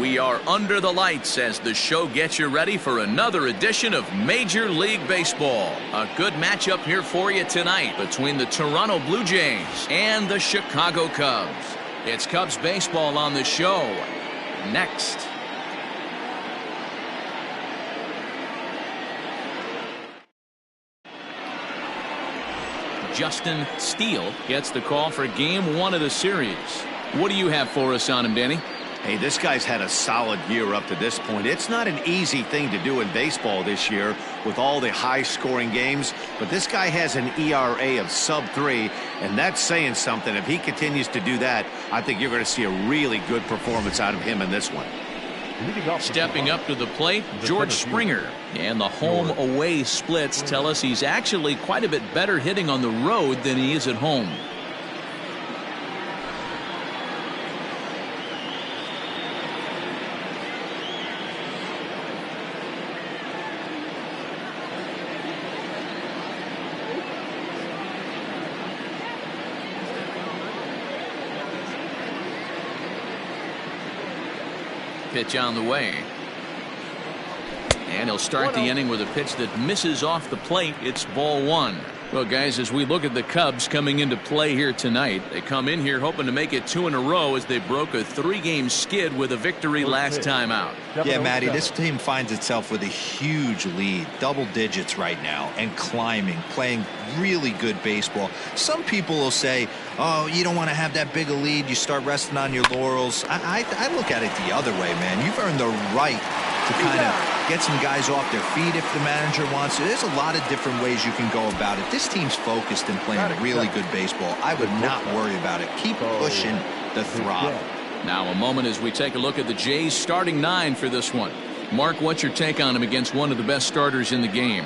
We are under the lights as the show gets you ready for another edition of Major League Baseball. A good matchup here for you tonight between the Toronto Blue Jays and the Chicago Cubs. It's Cubs baseball on the show. Next. Justin Steele gets the call for game one of the series. What do you have for us on him, Danny? Hey, this guy's had a solid year up to this point. It's not an easy thing to do in baseball this year with all the high-scoring games, but this guy has an ERA of sub-3, and that's saying something. If he continues to do that, I think you're going to see a really good performance out of him in this one. Stepping up to the plate, George Springer. And the home-away splits tell us he's actually quite a bit better hitting on the road than he is at home. Pitch on the way. And he'll start the inning with a pitch that misses off the plate. It's ball one. Well, guys, as we look at the Cubs coming into play here tonight, they come in here hoping to make it 2 in a row as they broke a 3-game skid with a victory last time out. Yeah, Matty, this team finds itself with a huge lead, double digits right now, and climbing, playing really good baseball. Some people will say, oh, you don't want to have that big a lead, you start resting on your laurels. I look at it the other way, man. You've earned the right to kind of get some guys off their feet if the manager wants to. There's a lot of different ways you can go about it. This team's focused and playing really good baseball. I would not worry about it. Keep pushing the throttle. Now a moment as we take a look at the Jays starting 9 for this one. Mark, what's your take on him against one of the best starters in the game?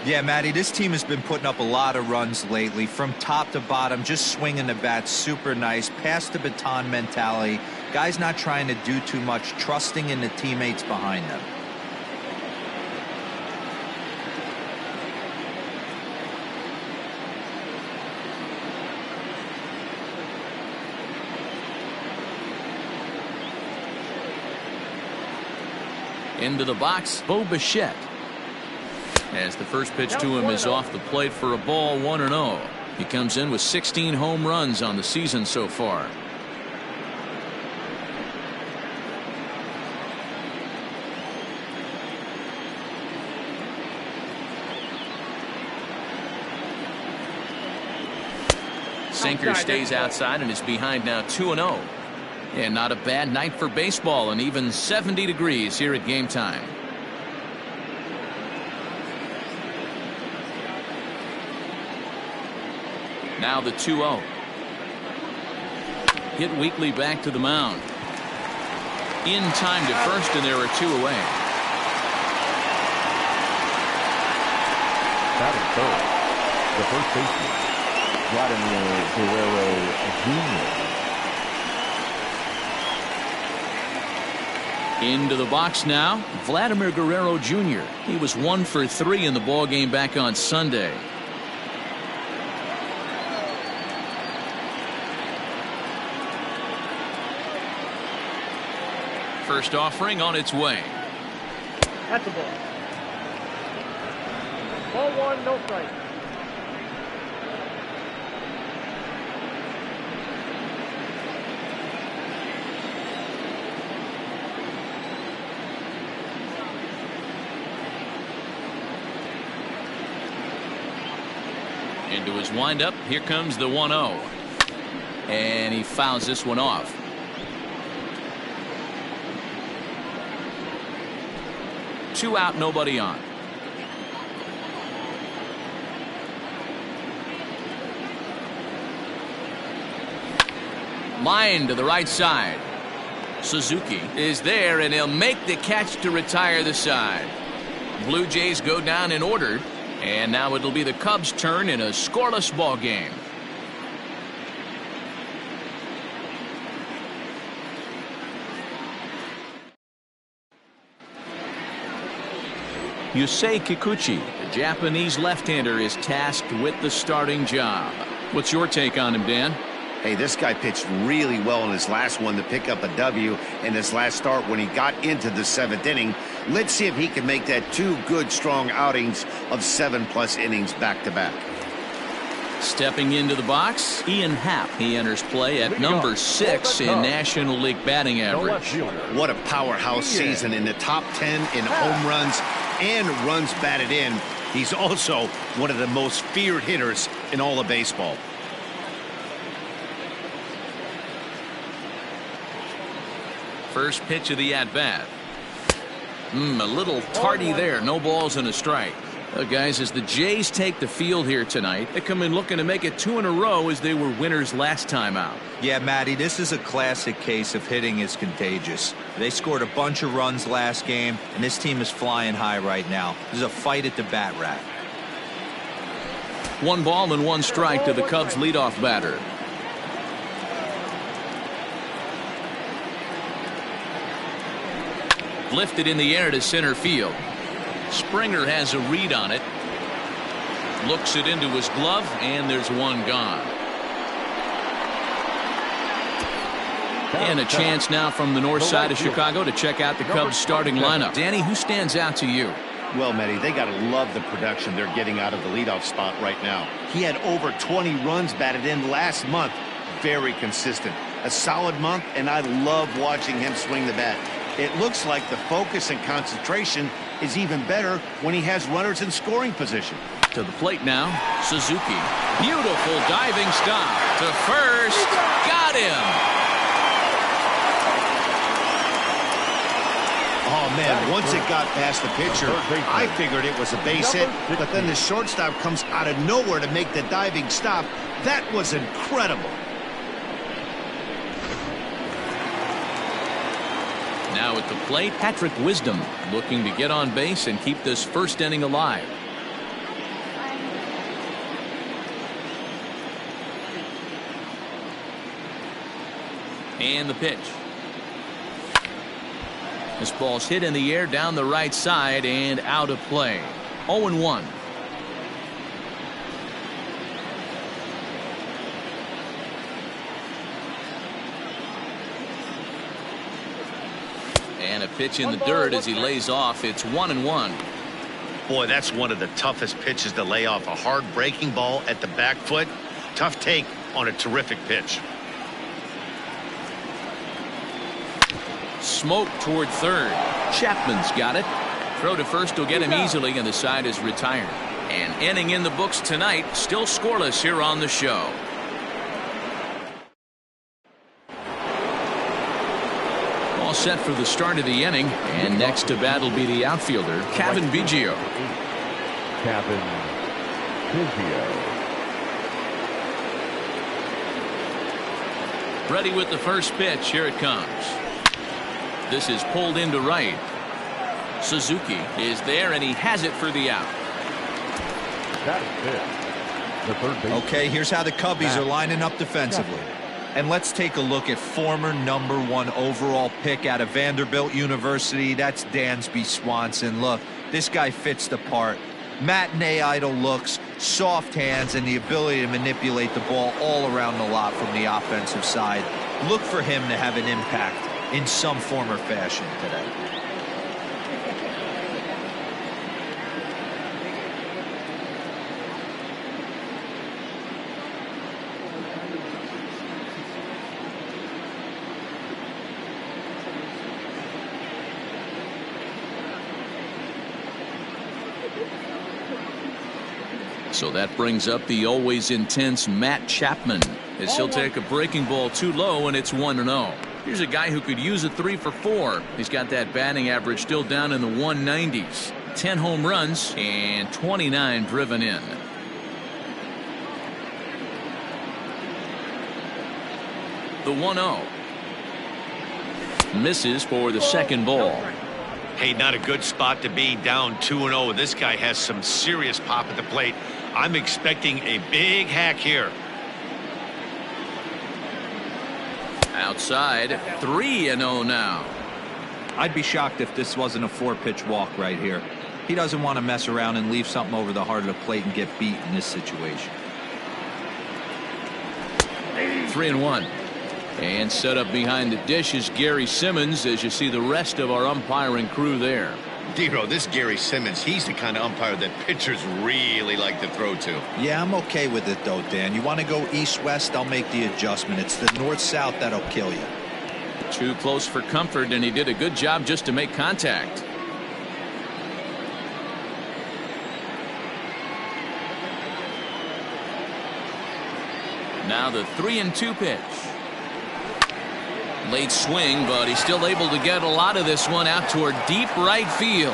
Yeah, Matty, this team has been putting up a lot of runs lately from top to bottom, just swinging the bat super nice, pass the baton mentality. Guys not trying to do too much, trusting in the teammates behind them. Into the box, Bo Bichette. As the first pitch to him is off the plate for a ball, 1-0. He comes in with 16 home runs on the season so far. Sinker stays outside and is behind now 2-0. And not a bad night for baseball, and even 70 degrees here at game time. Now the 2-0. Hit weakly back to the mound. In time to first, and there are 2 away. Batting third, the first baseman, Vladimir Guerrero Jr. Into the box now, Vladimir Guerrero Jr. He was 1 for 3 in the ball game back on Sunday. First offering on its way. That's a ball. Ball 1, no strike. Into his windup, here comes the 1-0. And he fouls this one off. Two out, nobody on. Line to the right side. Suzuki is there, and he'll make the catch to retire the side. Blue Jays go down in order, and now it'll be the Cubs' turn in a scoreless ball game. Yusei Kikuchi, the Japanese left-hander, is tasked with the starting job. What's your take on him, Dan? Hey, this guy pitched really well in his last one to pick up a W in his last start when he got into the 7th inning. Let's see if he can make that 2 good, strong outings of 7+ innings back-to-back. Stepping into the box, Ian Happ. He enters play at number 6 in National League batting average. What a powerhouse season, in the top 10 in home runs and runs batted in. He's also one of the most feared hitters in all of baseball. First pitch of the at-bat. A little tardy there. No balls and a strike. Guys, as the Jays take the field here tonight, they come in looking to make it 2 in a row as they were winners last time out. Yeah, Matty, this is a classic case of hitting is contagious. They scored a bunch of runs last game, and this team is flying high right now. There's a fight at the bat rack. 1 ball and 1 strike to the Cubs leadoff batter. Lifted in the air to center field. Springer has a read on it. Looks it into his glove, and there's 1 gone. And a chance now from the north side of Chicago to check out the Cubs starting lineup. Danny, who stands out to you? Well, Matty, they got to love the production they're getting out of the leadoff spot right now. He had over 20 runs batted in last month. Very consistent. A solid month, and I love watching him swing the bat. It looks like the focus and concentration is even better when he has runners in scoring position. To the plate now, Suzuki. Beautiful diving stop to first. Got him. Oh, man, once it got past the pitcher, I figured it was a base hit, but then the shortstop comes out of nowhere to make the diving stop. That was incredible. Now at the plate, Patrick Wisdom looking to get on base and keep this first inning alive. And the pitch. This ball's hit in the air down the right side and out of play. 0-1. And a pitch in the dirt as he lays off. It's 1-1. Boy, that's one of the toughest pitches to lay off. A hard breaking ball at the back foot. Tough take on a terrific pitch. Smoke toward third. Chapman's got it. Throw to first will get him easily, and the side is retired. And inning in the books tonight, still scoreless here on the show. All set for the start of the inning, and next to bat will be the outfielder, Kevin Biggio. Kevin Biggio. Ready with the first pitch. Here it comes. This is pulled into right. Suzuki is there, and he has it for the out. That is it. The third base. Okay, here's how the Cubbies are lining up defensively. And let's take a look at former #1 overall pick out of Vanderbilt University. That's Dansby Swanson. Look, this guy fits the part. Matinee idol looks, soft hands, and the ability to manipulate the ball all around the lot from the offensive side. Look for him to have an impact in some form or fashion today. So that brings up the always intense Matt Chapman as he'll take a breaking ball too low, and it's 1-0. Here's a guy who could use a 3 for 4. He's got that batting average still down in the 190s. 10 home runs and 29 driven in. The 1-0. Misses for the second ball. Hey, not a good spot to be, down 2-0. This guy has some serious pop at the plate. I'm expecting a big hack here. Outside, 3-0 now. I'd be shocked if this wasn't a 4-pitch walk right here. He doesn't want to mess around and leave something over the heart of the plate and get beat in this situation. 3-1. And set up behind the dish is Gary Simmons as you see the rest of our umpiring crew there. Dero, this Gary Simmons, he's the kind of umpire that pitchers really like to throw to. Yeah, I'm okay with it though, Dan. You want to go east-west, I'll make the adjustment. It's the north-south that'll kill you. Too close for comfort, and he did a good job just to make contact. Now the 3-2 pitch. Late swing, but he's still able to get a lot of this one out toward deep right field.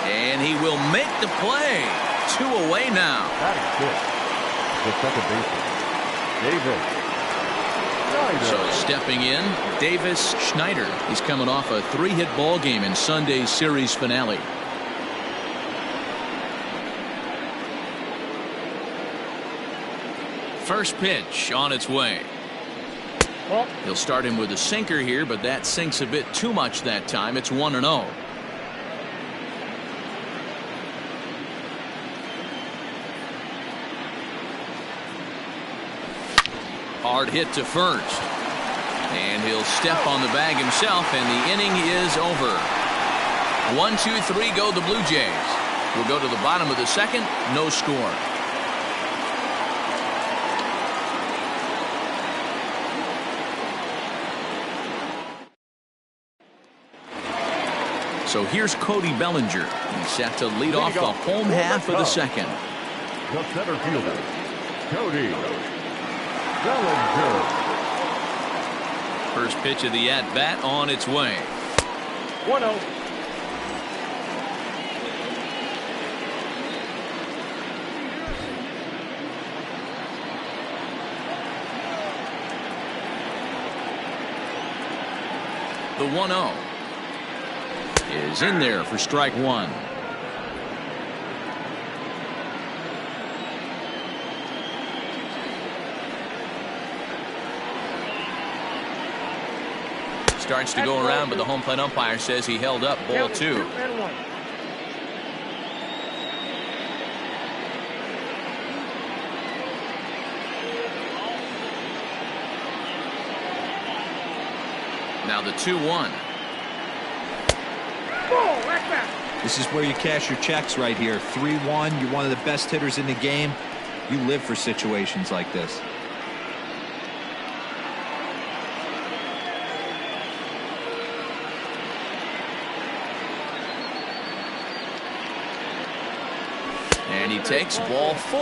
And he will make the play. 2 away now. That is good. The second baseman, Davis Schneider. So stepping in, Davis Schneider. He's coming off a 3-hit ball game in Sunday's series finale. First pitch on its way. He'll start him with a sinker here, but that sinks a bit too much that time. It's 1-0. Hard hit to first. And he'll step on the bag himself, and the inning is over. 1-2-3 go the Blue Jays. We'll go to the bottom of the second. No score. So here's Cody Bellinger. He's set to lead off the home half of the second. The center fielder, Cody Bellinger. First pitch of the at-bat on its way. 1-0. The 1-0 is in there for strike one. Starts to go around, but the home plate umpire says he held up. Ball 2. Now the 2-1. This is where you cash your checks right here. 3-1. You're one of the best hitters in the game. You live for situations like this. And he takes ball 4.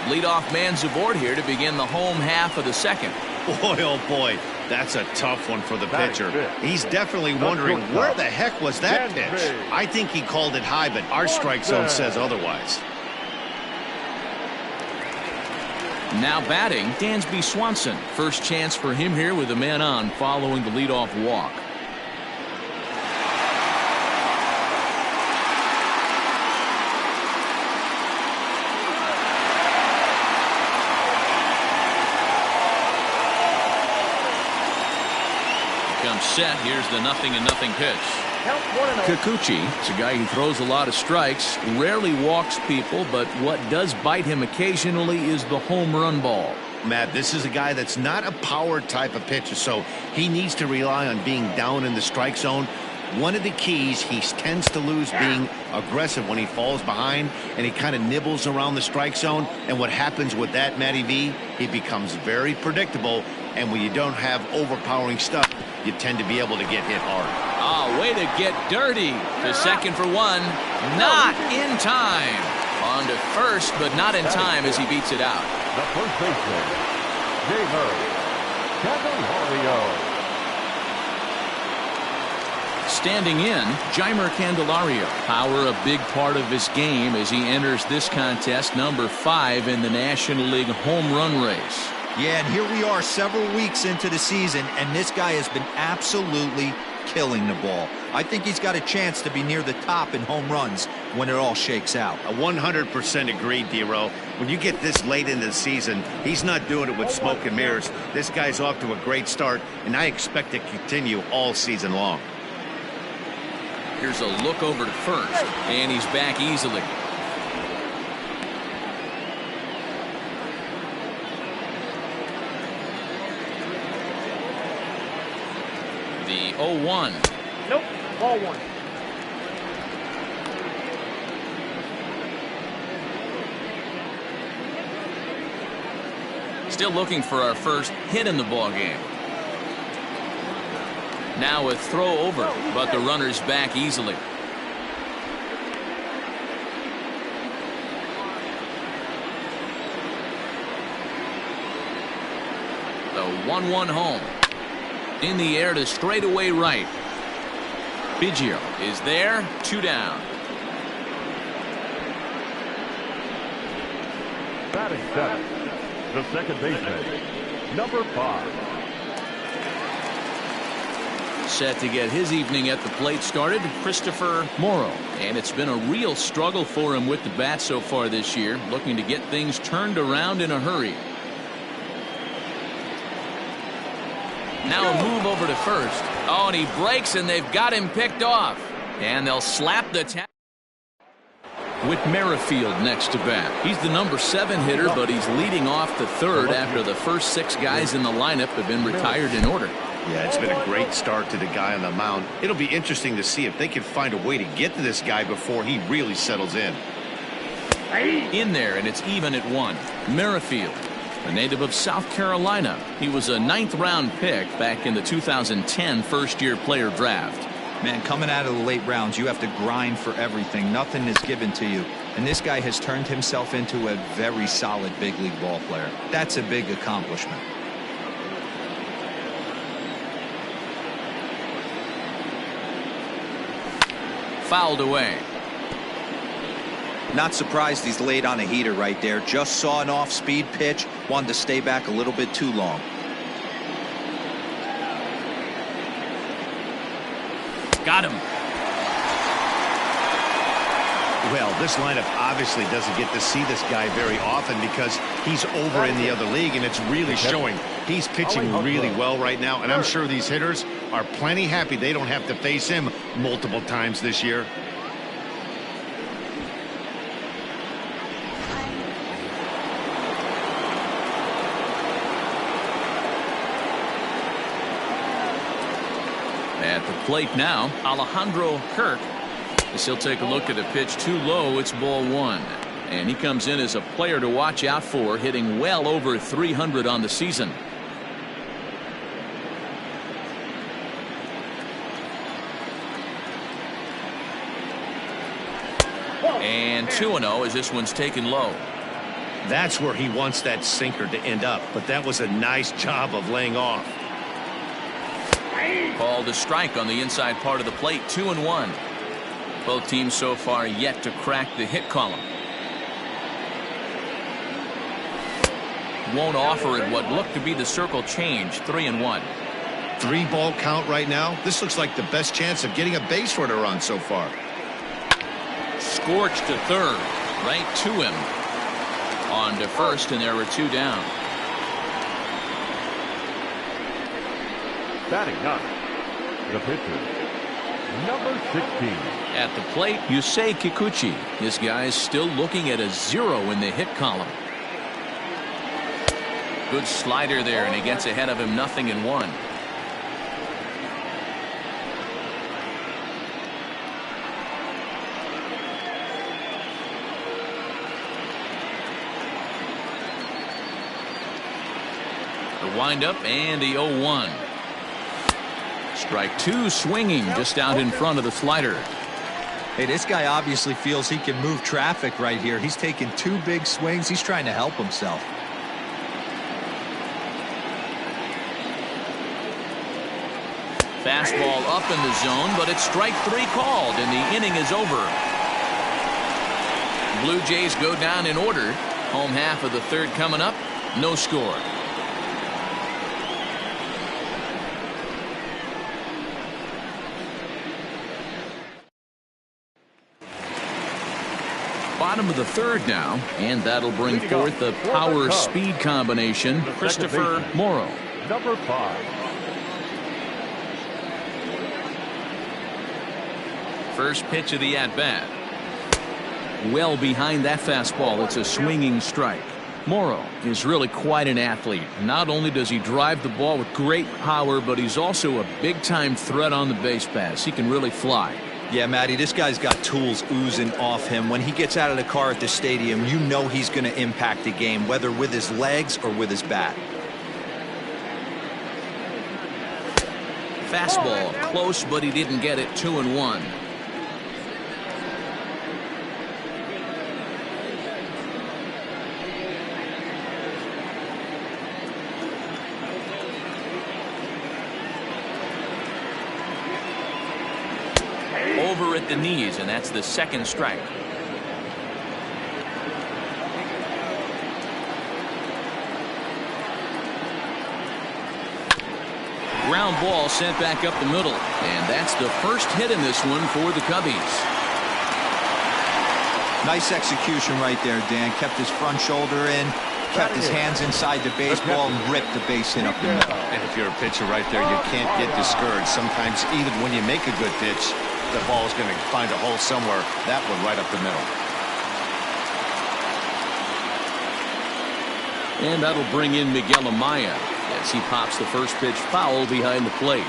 Leadoff man's aboard here to begin the home half of the second. Boy, oh boy, that's a tough one for the pitcher. He's definitely wondering where the heck was that pitch. I think he called it high, but our strike zone says otherwise. Now batting, Dansby Swanson. First chance for him here with a man on following the leadoff walk. Set. Here's the 0-0 pitch. Kikuchi is a guy who throws a lot of strikes, rarely walks people, but what does bite him occasionally is the home run ball. Matt, this is a guy that's not a power type of pitcher, so he needs to rely on being down in the strike zone. One of the keys, he tends to lose being aggressive when he falls behind, and he kind of nibbles around the strike zone. And what happens with that, Matty V, he becomes very predictable, and when you don't have overpowering stuff, you tend to be able to get hit hard. Oh, way to get dirty. To second for one. Not in time. On to first, but not in time as he beats it out. The first baseman, Candelario. Standing in, Jeimer Candelario. Power a big part of his game as he enters this contest, number 5 in the National League home run race. Yeah, and here we are several weeks into the season, and this guy has been absolutely killing the ball. I think he's got a chance to be near the top in home runs when it all shakes out. 100% agreed, Dero. When you get this late into the season, he's not doing it with smoke and mirrors. This guy's off to a great start, and I expect to continue all season long. Here's a look over to first, and he's back easily. The 0-1. Nope. Ball one. Still looking for our first hit in the ball game. Now a throw over, but the runner's back easily. The 1-1 home. In the air to straightaway right. Biggio is there. 2 down. Batting seventh, the second baseman, number 5. Set to get his evening at the plate started, Christopher Morrow. And it's been a real struggle for him with the bat so far this year, looking to get things turned around in a hurry. Now a move over to first. Oh, and he breaks, and they've got him picked off. And they'll slap the tap. With Merrifield next to bat. He's the number 7 hitter, but he's leading off the third after the first 6 guys in the lineup have been retired in order. Yeah, it's been a great start to the guy on the mound. It'll be interesting to see if they can find a way to get to this guy before he really settles in. In there, and it's even at 1. Merrifield, a native of South Carolina. He was a 9th-round pick back in the 2010 first-year player draft. Man, coming out of the late rounds, you have to grind for everything. Nothing is given to you. And this guy has turned himself into a very solid big league ball player. That's a big accomplishment. Fouled away. Not surprised he's laid on a heater right there. Just saw an off-speed pitch. Wanted to stay back a little bit too long. Got him. Well, this lineup obviously doesn't get to see this guy very often because he's over in the other league, and it's really showing. He's pitching really well right now, and I'm sure these hitters are plenty happy they don't have to face him multiple times this year. At the plate now, Alejandro Kirk. As he'll take a look at a pitch too low. It's ball 1. And he comes in as a player to watch out for, hitting well over 300 on the season. And 2-0 as this one's taken low. That's where he wants that sinker to end up, but that was a nice job of laying off. Called a strike on the inside part of the plate. 2-1. Both teams so far yet to crack the hit column. Won't offer it what looked to be the circle change. 3-1. 3-ball count right now. This looks like the best chance of getting a base runner on so far. Scorched to third. Right to him. On to first, and there were 2 down. Batting 9, the pitcher, number 16. At the plate, Kikuchi. This guy's still looking at a 0 in the hit column. Good slider there, and he gets ahead of him. 0-1. The windup and the 0-1. Strike 2, swinging just out in front of the slider. Hey, this guy obviously feels he can move traffic right here. He's taking 2 big swings. He's trying to help himself. Fastball up in the zone, but it's strike 3 called, and the inning is over. Blue Jays go down in order. Home half of the third coming up. No score. Bottom of the third now, and that'll bring forth the power-speed combination, Christopher Morrow. Number 5. First pitch of the at-bat. Well behind that fastball. It's a swinging strike. Morrow is really quite an athlete. Not only does he drive the ball with great power, but he's also a big-time threat on the base pass. He can really fly. Yeah, Matty, this guy's got tools oozing off him. When he gets out of the car at the stadium, you know he's going to impact the game, whether with his legs or with his bat. Fastball close, but he didn't get it. 2-1. Over at the knees, and that's the second strike. Ground ball sent back up the middle, and that's the first hit in this one for the Cubbies. Nice execution right there, Dan. Kept his front shoulder in, kept his hands inside the baseball, and ripped the base hit up the middle. And if you're a pitcher right there, you can't get discouraged. Sometimes even when you make a good pitch, the ball is going to find a hole somewhere. That one right up the middle. And that'll bring in Miguel Amaya as he pops the first pitch foul behind the plate.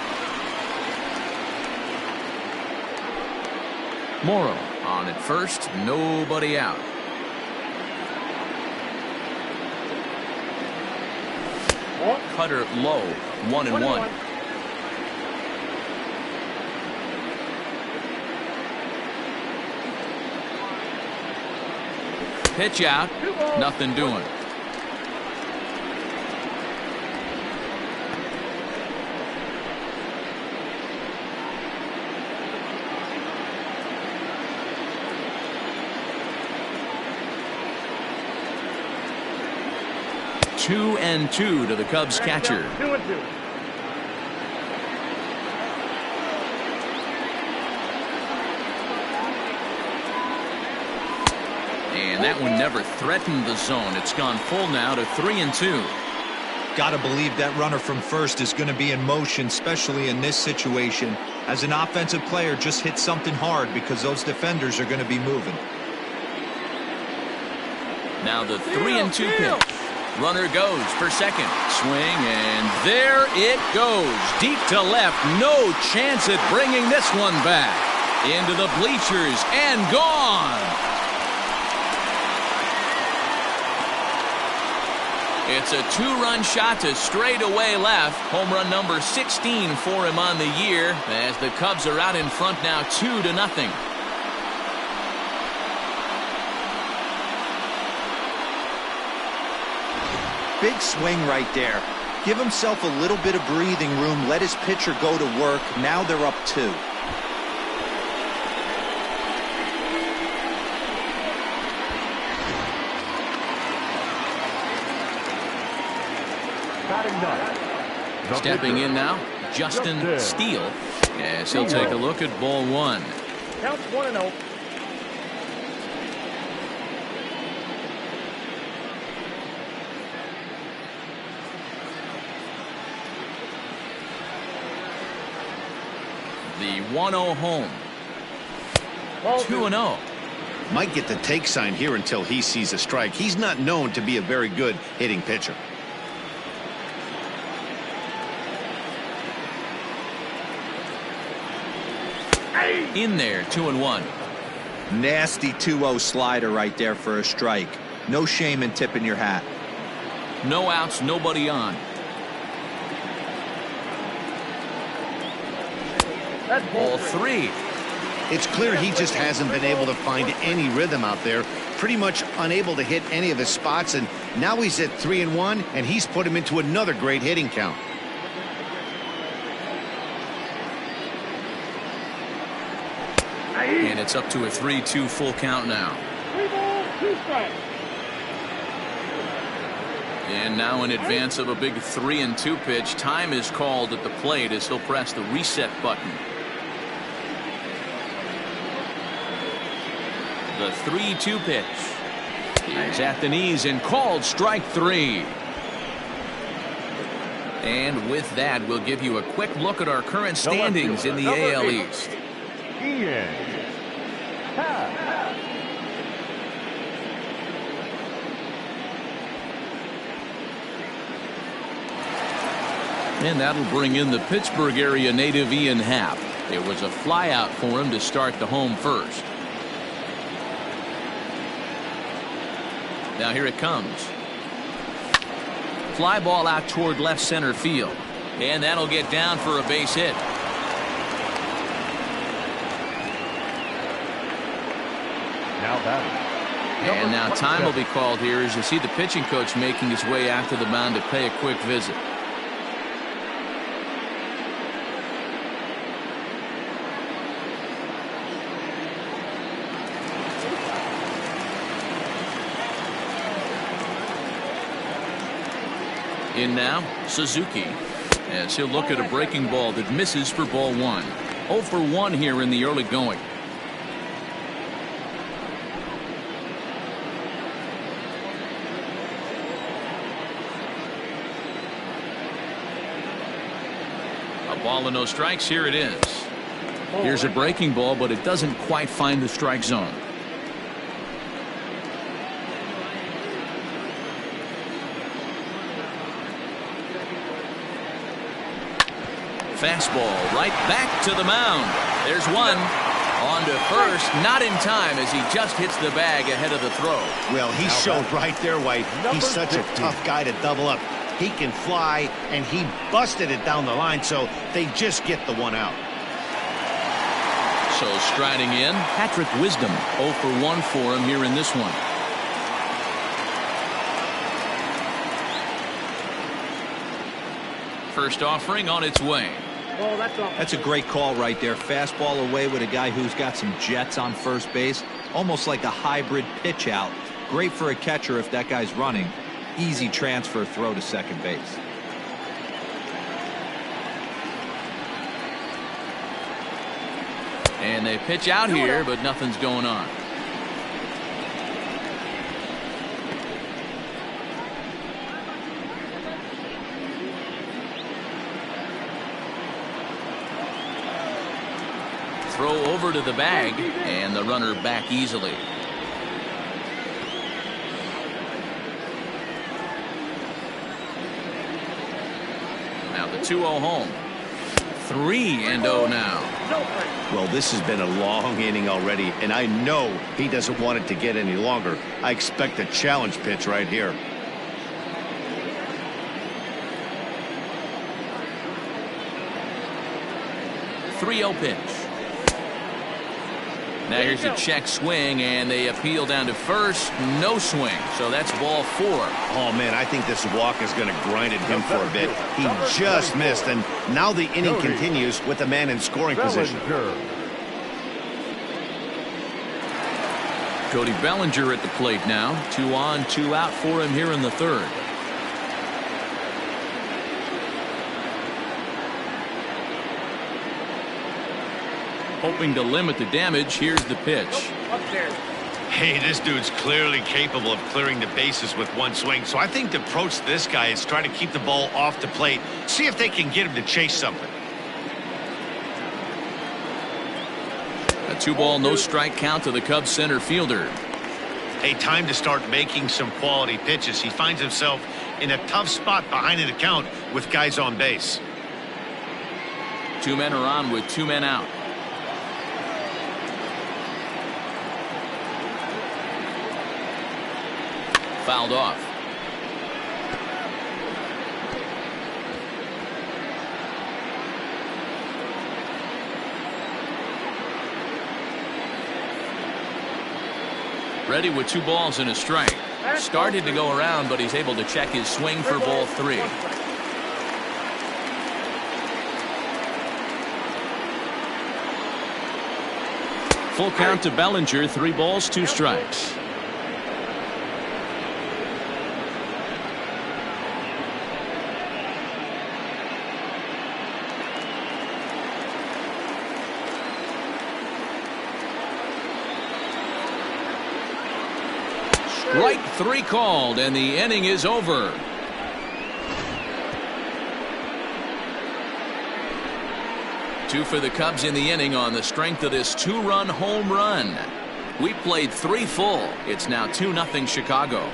Morrow on at first, nobody out. Cutter low, 1-1. Pitch out, nothing doing. Two and two to the Cubs catcher. 2-2. And that one never threatened the zone. It's gone full now to 3-2. Gotta believe that runner from first is going to be in motion, especially in this situation. As an offensive player, just hit something hard because those defenders are going to be moving. Now the 3-2 pitch. Runner goes for second. Swing, and there it goes. Deep to left. No chance at bringing this one back. Into the bleachers and gone. It's a two-run shot to straightaway left. Home run number 16 for him on the year as the Cubs are out in front now 2-0. Big swing right there. Give himself a little bit of breathing room. Let his pitcher go to work. Now they're up 2. Stepping in now, Justin Steele. Yes, he'll take a look at ball one. Counts 1-0. The 1-0 home. 2-0. Might get the take sign here until he sees a strike. He's not known to be a very good hitting pitcher. In there, 2-1. Nasty 2-0 slider right there for a strike. No shame in tipping your hat. No outs, nobody on. That's Ball 3. It's clear he just hasn't been able to find any rhythm out there. Pretty much unable to hit any of his spots, and now he's at 3-1, and he's put him into another great hitting count. And it's up to a 3-2 full count now. 3 balls, 2 strikes. And now in advance of a big 3-2 pitch, time is called at the plate as he'll press the reset button. The 3-2 pitch. He's at the knees and called strike 3. And with that, we'll give you a quick look at our current standings in the AL East. And that'll bring in the Pittsburgh area native Ian Happ. It was a flyout for him to start the home first. Now here it comes. Fly ball out toward left center field. And that'll get down for a base hit. Now batting. And now time will be called here as you see the pitching coach making his way out to the mound to pay a quick visit. In now, Suzuki, as he'll look at a breaking ball that misses for ball one. 0 for 1 here in the early going. A ball and no strikes. Here it is. Here's a breaking ball, but it doesn't quite find the strike zone. Fastball right back to the mound. There's one. On to first, not in time as he just hits the bag ahead of the throw. Well, he showed right there why he's such a tough guy to double up. He can fly, and he busted it down the line, so they just get the one out. So striding in, Patrick Wisdom. 0 for 1 for him here in this one. First offering on its way. Oh, that's a great call right there. Fastball away with a guy who's got some jets on first base. Almost like a hybrid pitch out. Great for a catcher if that guy's running. Easy transfer throw to second base. And they pitch out here, but nothing's going on. Throw over to the bag, and the runner back easily. Now the 2-0 home. 3-0 now. Well, this has been a long inning already, and I know he doesn't want it to get any longer. I expect a challenge pitch right here. .30 pitch. Now here's a check swing, and they appeal down to first. No swing, so that's ball 4. Oh, man, I think this walk is going to grind at him for a bit. He just missed, and now the inning continues with the man in scoring position. Cody Bellinger at the plate now. 2 on, 2 out for him here in the third. Hoping to limit the damage. Here's the pitch. Hey, this dude's clearly capable of clearing the bases with one swing. So I think the approach to this guy is try to keep the ball off the plate. See if they can get him to chase something. A 2-ball, no strike count to the Cubs center fielder. Hey, time to start making some quality pitches. He finds himself in a tough spot behind the count with guys on base. 2 men are on with 2 men out. Fouled off. Ready with 2 balls and a strike. Started to go around, but he's able to check his swing for ball 3. Full count to Bellinger. 3 balls, 2 strikes. Strike 3 called, and the inning is over. Two for the Cubs in the inning on the strength of this 2-run home run. We played 3 full. It's now 2-0 Chicago.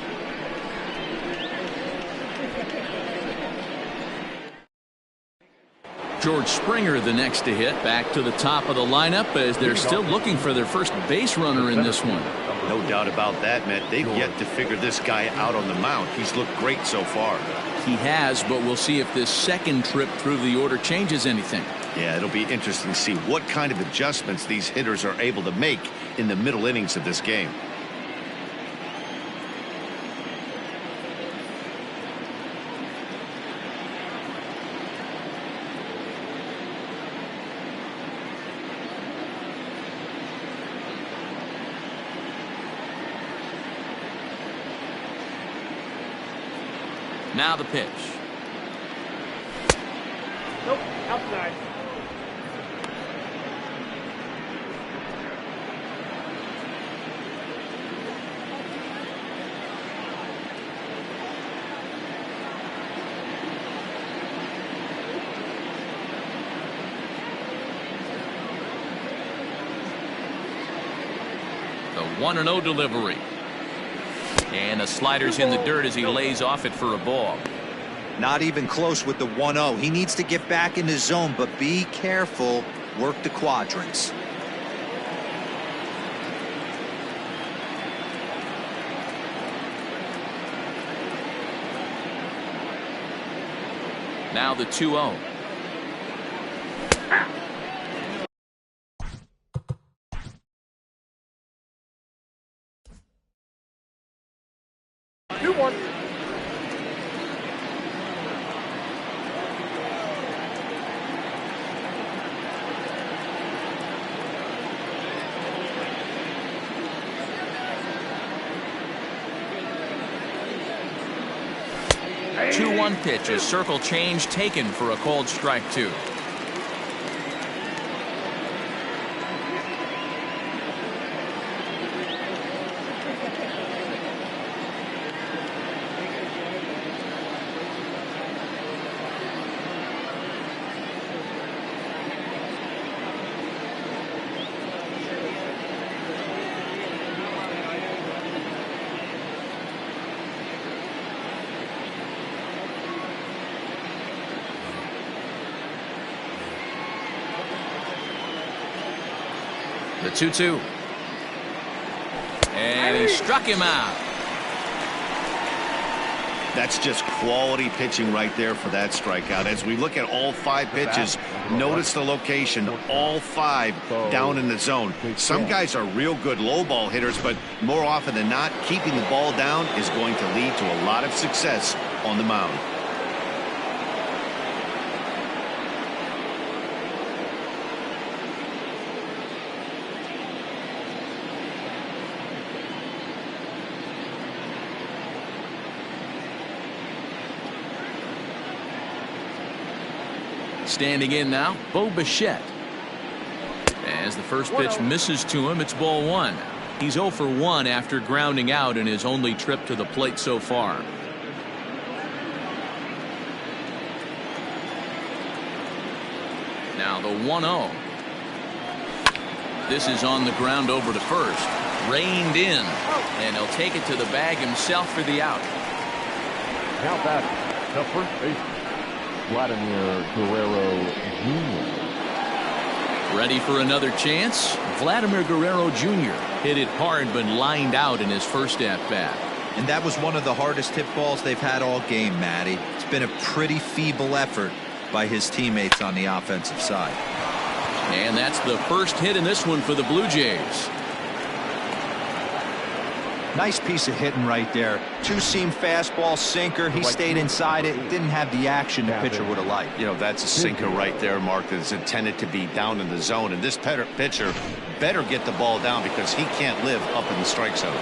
George Springer the next to hit, back to the top of the lineup as they're still looking for their first base runner in this one. No doubt about that, Matt. They've yet to figure this guy out on the mound. He's looked great so far. He has, but we'll see if this second trip through the order changes anything. Yeah, it'll be interesting to see what kind of adjustments these hitters are able to make in the middle innings of this game. Now the pitch. Nope, outside. The 1-0 delivery. And the slider's in the dirt as he lays off it for a ball. Not even close with the 1-0. He needs to get back in the zone, but be careful. Work the quadrants. Now the 2-0. One pitch, a circle change taken for a called strike 2. The 2-2. And he struck him out. That's just quality pitching right there for that strikeout. As we look at all 5 pitches, notice the location, all 5 down in the zone. Some guys are real good low ball hitters, but more often than not, keeping the ball down is going to lead to a lot of success on the mound. Standing in now, Bo Bichette. As the first pitch misses to him, it's ball 1. He's 0 for 1 after grounding out in his only trip to the plate so far. Now the 1-0. This is on the ground over to first. Reined in. And he'll take it to the bag himself for the out. Count that. The first baseman, Vladimir Guerrero Jr. Ready for another chance? Vladimir Guerrero Jr. hit it hard but lined out in his first at-bat. And that was one of the hardest hit balls they've had all game, Matty. It's been a pretty feeble effort by his teammates on the offensive side. And that's the first hit in this one for the Blue Jays. Nice piece of hitting right there. Two-seam fastball, sinker. He stayed inside it. Didn't have the action the pitcher would have liked. You know, that's a sinker right there, Mark, that's intended to be down in the zone. And this pitcher better get the ball down because he can't live up in the strike zone.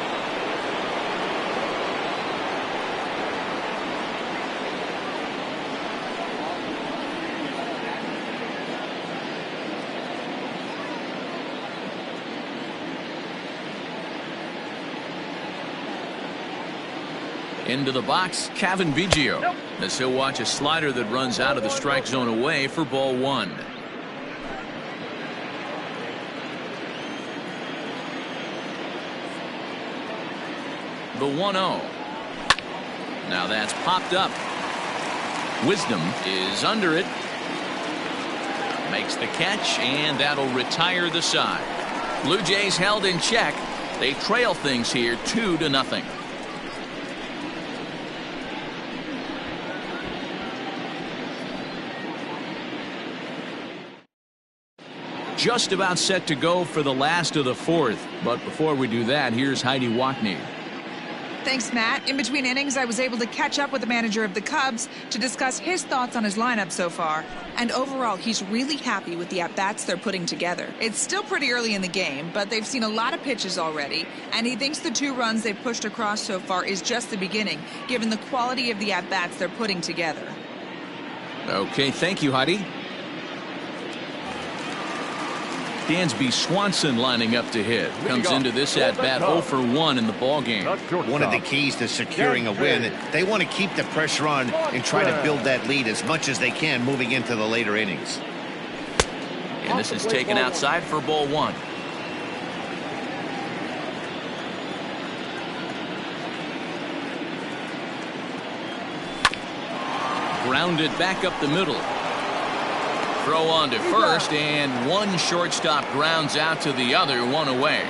Into the box, Cavan Biggio. As he'll watch a slider that runs out of the strike zone away for ball 1. The 1-0. Now that's popped up. Wisdom is under it. Makes the catch, and that'll retire the side. Blue Jays held in check. They trail things here 2-0. Just about set to go for the last of the fourth. But before we do that, here's Heidi Watney. Thanks, Matt. In between innings, I was able to catch up with the manager of the Cubs to discuss his thoughts on his lineup so far. And overall, he's really happy with the at-bats they're putting together. It's still pretty early in the game, but they've seen a lot of pitches already, and he thinks the 2 runs they've pushed across so far is just the beginning, given the quality of the at-bats they're putting together. Okay, thank you, Heidi. Dansby Swanson lining up to hit. Comes into this at-bat 0 for 1 in the ballgame. One of the keys to securing a win, they want to keep the pressure on and try to build that lead as much as they can moving into the later innings. And this is taken outside for ball 1. Grounded back up the middle. Throw on to first, and one shortstop grounds out to the other, 1 away.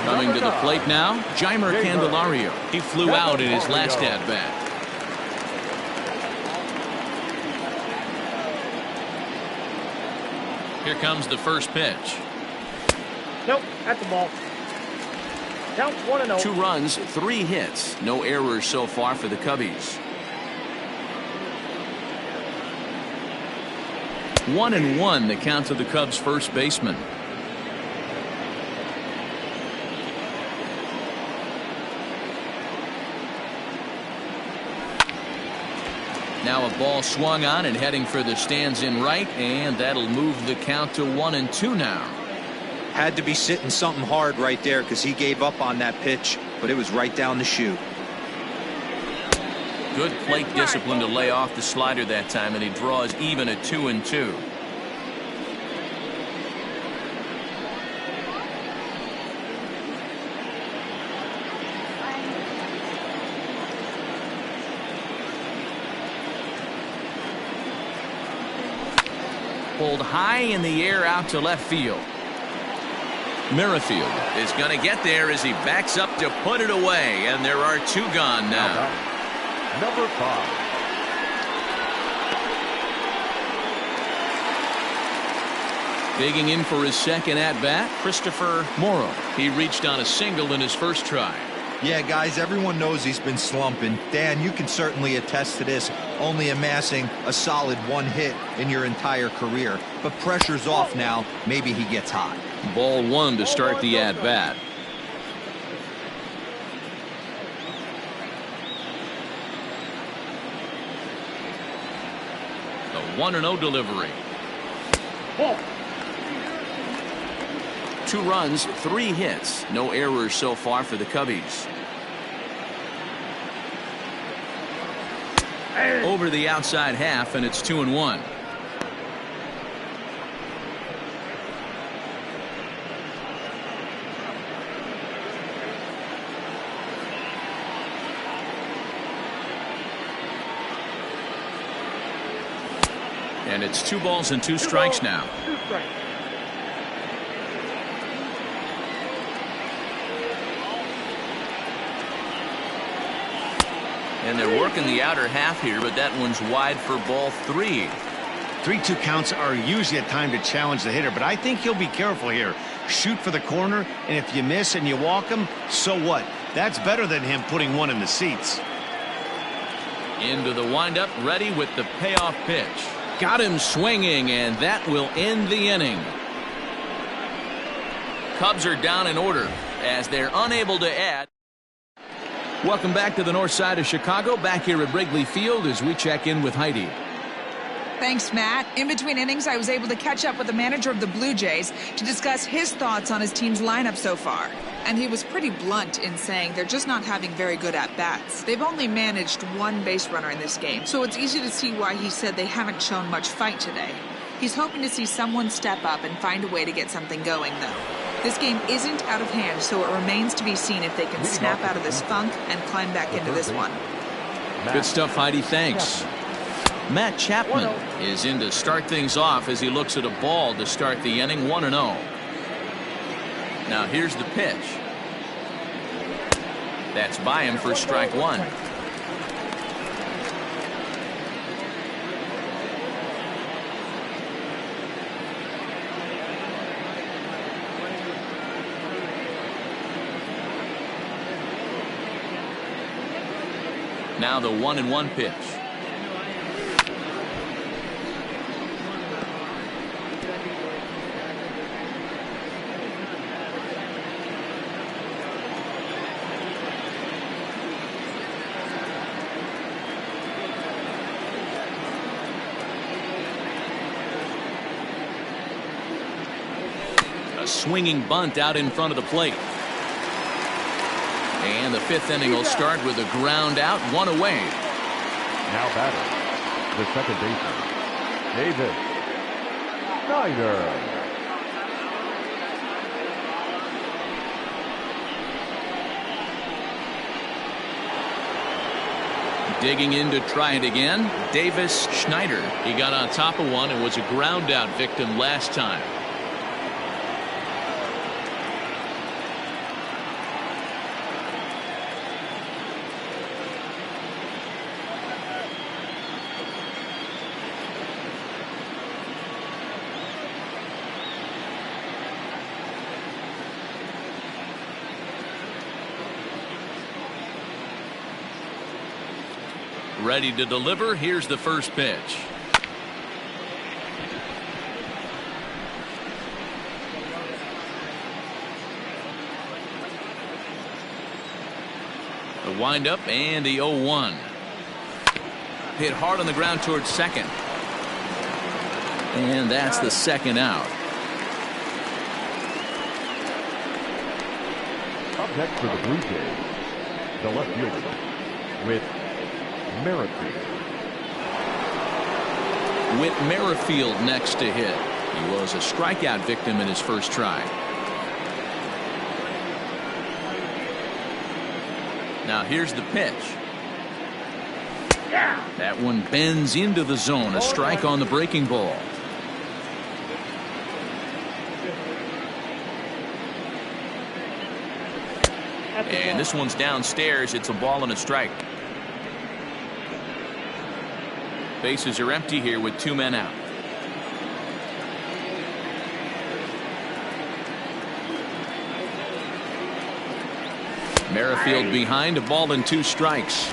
Coming to the plate now, Jeimer Candelario. He flew out in his last at-bat. Here comes the first pitch. Nope, at the ball. Count 1-0. 2 runs, 3 hits. No errors so far for the Cubbies. 1-1 the count to the Cubs first baseman. Now a ball swung on and heading for the stands in right, and that'll move the count to 1-2 now. Had to be sitting something hard right there because he gave up on that pitch, but it was right down the chute. Good plate discipline to lay off the slider that time, and he draws even at 2-2. Pulled high in the air out to left field. Merrifield is going to get there as he backs up to put it away, and there are 2 gone now. Number 5. Digging in for his second at-bat, Christopher Morrow. He reached on a single in his first try. Yeah, guys, everyone knows he's been slumping. Dan, you can certainly attest to this, only amassing a solid 1 hit in your entire career. But pressure's off now. Maybe he gets hot. Ball 1 to start the at-bat. The 1-0 delivery. 2 runs, 3 hits. No errors so far for the Cubbies. Over the outside half, and it's 2-1. And it's 2 balls and 2 strikes now. 2 strikes. And they're working the outer half here, but that one's wide for ball 3. 3-2 counts are usually a time to challenge the hitter, but I think he'll be careful here. Shoot for the corner, and if you miss and you walk him, so what? That's better than him putting one in the seats. Into the windup, ready with the payoff pitch. Got him swinging, and that will end the inning. Cubs are down in order as they're unable to add. Welcome back to the north side of Chicago, back here at Wrigley Field as we check in with Heidi. Thanks, Matt. In between innings, I was able to catch up with the manager of the Blue Jays to discuss his thoughts on his team's lineup so far. And he was pretty blunt in saying they're just not having very good at-bats. They've only managed 1 base runner in this game, so it's easy to see why he said they haven't shown much fight today. He's hoping to see someone step up and find a way to get something going, though. This game isn't out of hand, so it remains to be seen if they can snap out of this funk and climb back into this one. Good stuff, Heidi. Thanks. Matt Chapman is in to start things off as he looks at a ball to start the inning. 1-0. Now here's the pitch. That's by him for strike one. Now the 1-1 pitch. A swinging bunt out in front of the plate. And the fifth inning will start with a ground out, one away. Now batter, the second baseman, Davis Snyder. Digging in to try it again, Davis Schneider. He got on top of one and was a ground out victim last time. Ready to deliver. Here's the first pitch. The windup and the 0-1. Hit hard on the ground towards second. And that's the second out. Up next for the Blue Jays, the left fielder with Merrifield. Whit Merrifield next to hit. He was a strikeout victim in his first try. Now here's the pitch. That one bends into the zone. A strike on the breaking ball. And this one's downstairs. It's a ball and a strike. Bases are empty here with two men out. Merrifield behind, a ball and two strikes.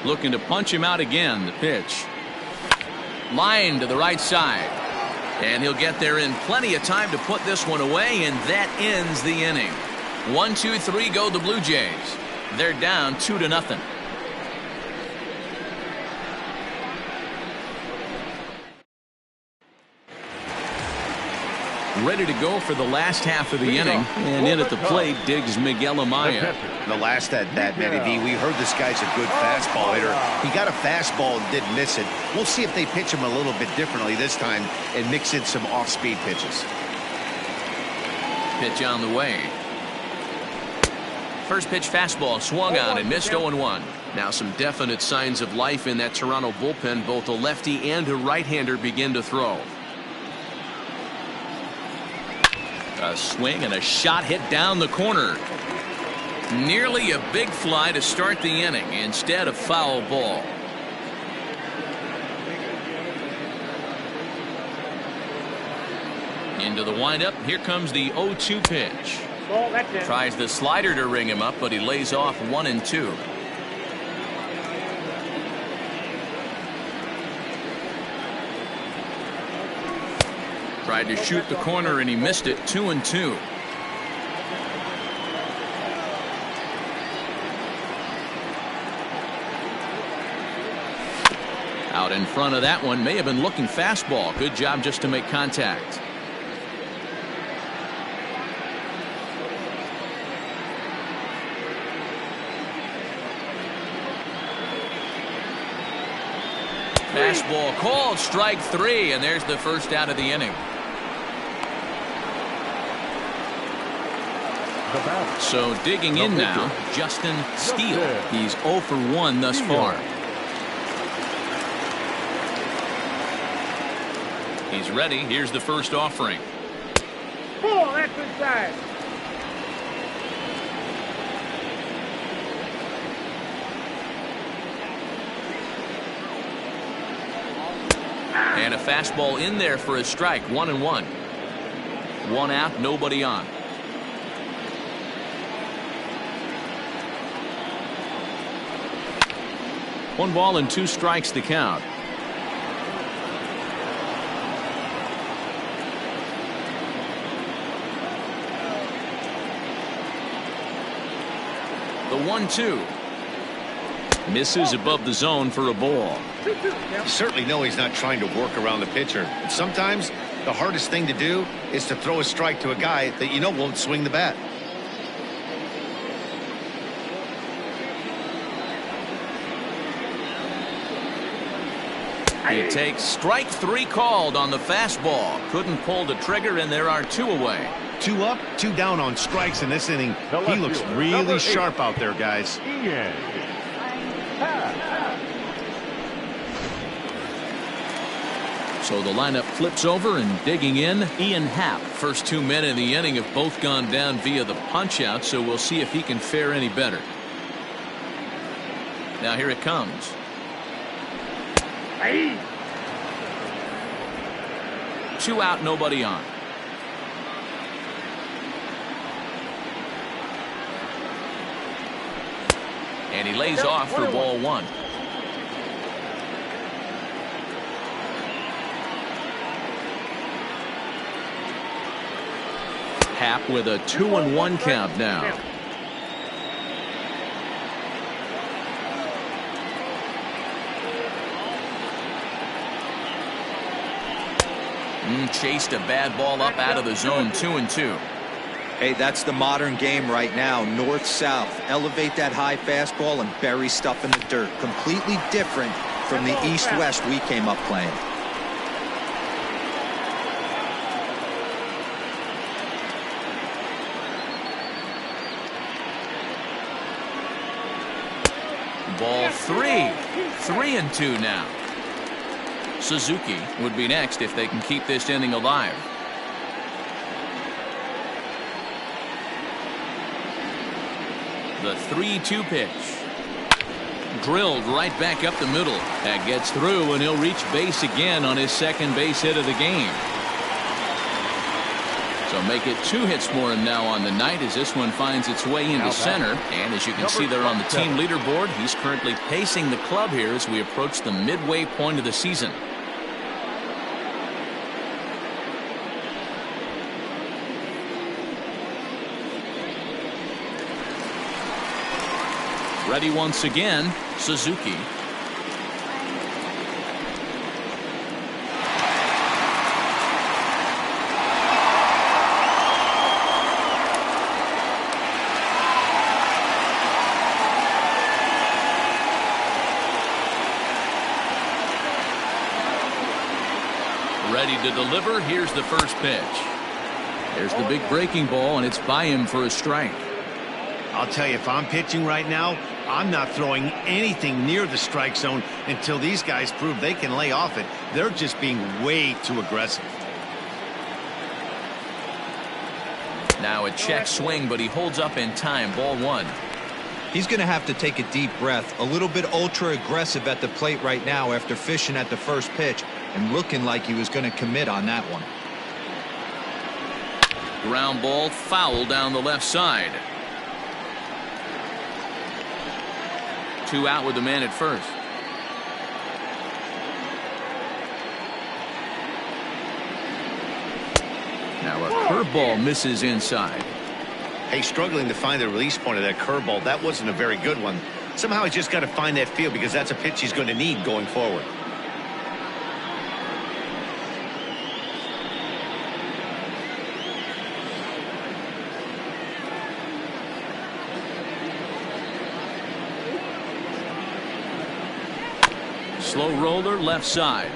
Looking to punch him out again. The pitch. Line to the right side. And he'll get there in plenty of time to put this one away, and that ends the inning. 1-2-3 go the Blue Jays. They're down 2-0. Ready to go for the last half of the inning, and in at the plate digs Miguel Amaya. The last at bat, Matty D, we heard this guy's a good fastball hitter. He got a fastball and didn't miss it. We'll see if they pitch him a little bit differently this time and mix in some off-speed pitches. Pitch on the way. First pitch fastball swung on and missed 0-1. Now some definite signs of life in that Toronto bullpen. Both a lefty and a right-hander begin to throw. A swing and a shot hit down the corner. Nearly a big fly to start the inning. Instead, a foul ball. Into the windup. Here comes the 0-2 pitch. Tries the slider to ring him up, but he lays off 1-2. Tried to shoot the corner and he missed it. 2-2. Out in front of that one. May have been looking fastball. Good job just to make contact. Fastball called strike 3, and there's the first out of the inning. So digging in now, Justin Steele. He's 0 for 1 thus far. He's ready. Here's the first offering. Ball, that's inside. And a fastball in there for a strike. 1-1. 1 out, nobody on. One ball and 2 strikes to count. The 1-2. Misses above the zone for a ball. You certainly know he's not trying to work around the pitcher. But sometimes the hardest thing to do is to throw a strike to a guy that you know won't swing the bat. He takes strike 3 called on the fastball. Couldn't pull the trigger, and there are 2 away. 2 up, 2 down on strikes in this inning. He looks really sharp out there, guys. So the lineup flips over, and digging in, Ian Happ. First 2 men in the inning have both gone down via the punch-out, so we'll see if he can fare any better. Now here it comes. 2 out, nobody on. And he lays off for ball 1. Happ with a 2-1 count now. Chased a bad ball up out of the zone. 2-2. Hey, that's the modern game right now. North-south. Elevate that high fastball and bury stuff in the dirt. Completely different from the east-west we came up playing. Ball 3. 3-2 now. Suzuki would be next if they can keep this inning alive. The 3-2 pitch. Drilled right back up the middle. That gets through, and he'll reach base again on his second base hit of the game. So make it 2 hits for him now on the night as this one finds its way into center. And as you can see there on the team leaderboard, he's currently pacing the club here as we approach the midway point of the season. Ready once again, Suzuki. Ready to deliver. Here's the first pitch. There's the big breaking ball, and it's by him for a strike. I'll tell you, if I'm pitching right now, I'm not throwing anything near the strike zone until these guys prove they can lay off it. They're just being way too aggressive. Now a check swing, but he holds up in time. Ball 1. He's going to have to take a deep breath. A little bit ultra aggressive at the plate right now after fishing at the first pitch and looking like he was going to commit on that one. Ground ball foul down the left side. 2 out with the man at first. Now a curveball misses inside. Hey, struggling to find the release point of that curveball. That wasn't a very good one. Somehow he's just got to find that feel because that's a pitch he's going to need going forward. Slow roller left side.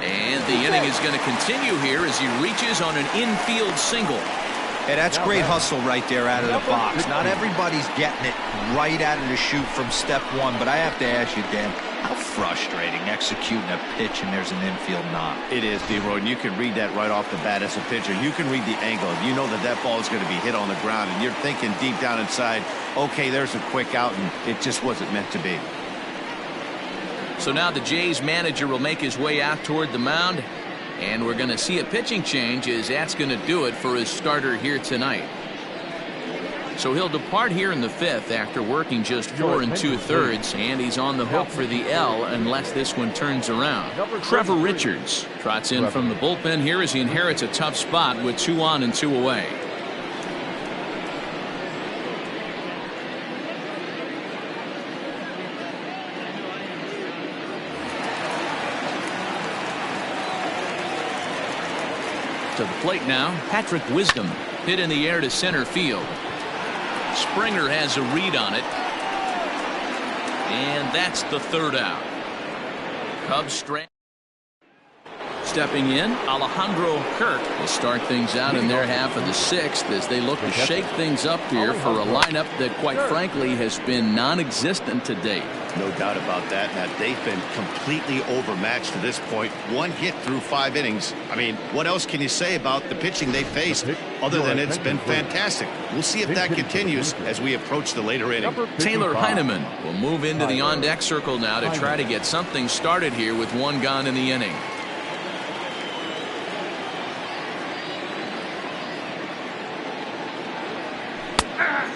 And the inning is going to continue here as he reaches on an infield single. Hey, that's great hustle right there out of the box. Not everybody's getting it right out of the chute from step one, but I have to ask you, Dan, how frustrating executing a pitch and there's an infield knock. It is, D-Roy, and you can read that right off the bat as a pitcher. You can read the angle. You know that that ball is going to be hit on the ground, and you're thinking deep down inside, okay, there's a quick out, and it just wasn't meant to be. So now the Jays manager will make his way out toward the mound, and we're going to see a pitching change as that's going to do it for his starter here tonight. So he'll depart here in the fifth after working just 4 2/3, and he's on the hook for the L unless this one turns around. Trevor Richards trots in from the bullpen here as he inherits a tough spot with 2 on and 2 away. To the plate now, Patrick Wisdom hit in the air to center field. Springer has a read on it, and that's the 3rd out. Cubs strand. Stepping in, Alejandro Kirk will start things out in their half of the 6th as they look to shake things up here for a lineup that, quite frankly, has been non-existent to date. No doubt about that. Now, they've been completely overmatched to this point. 1 hit through 5 innings. I mean, what else can you say about the pitching they faced other than it's been fantastic? We'll see if that continues as we approach the later inning. Taylor Heineman will move into the on-deck circle now to try to get something started here with 1 gone in the inning.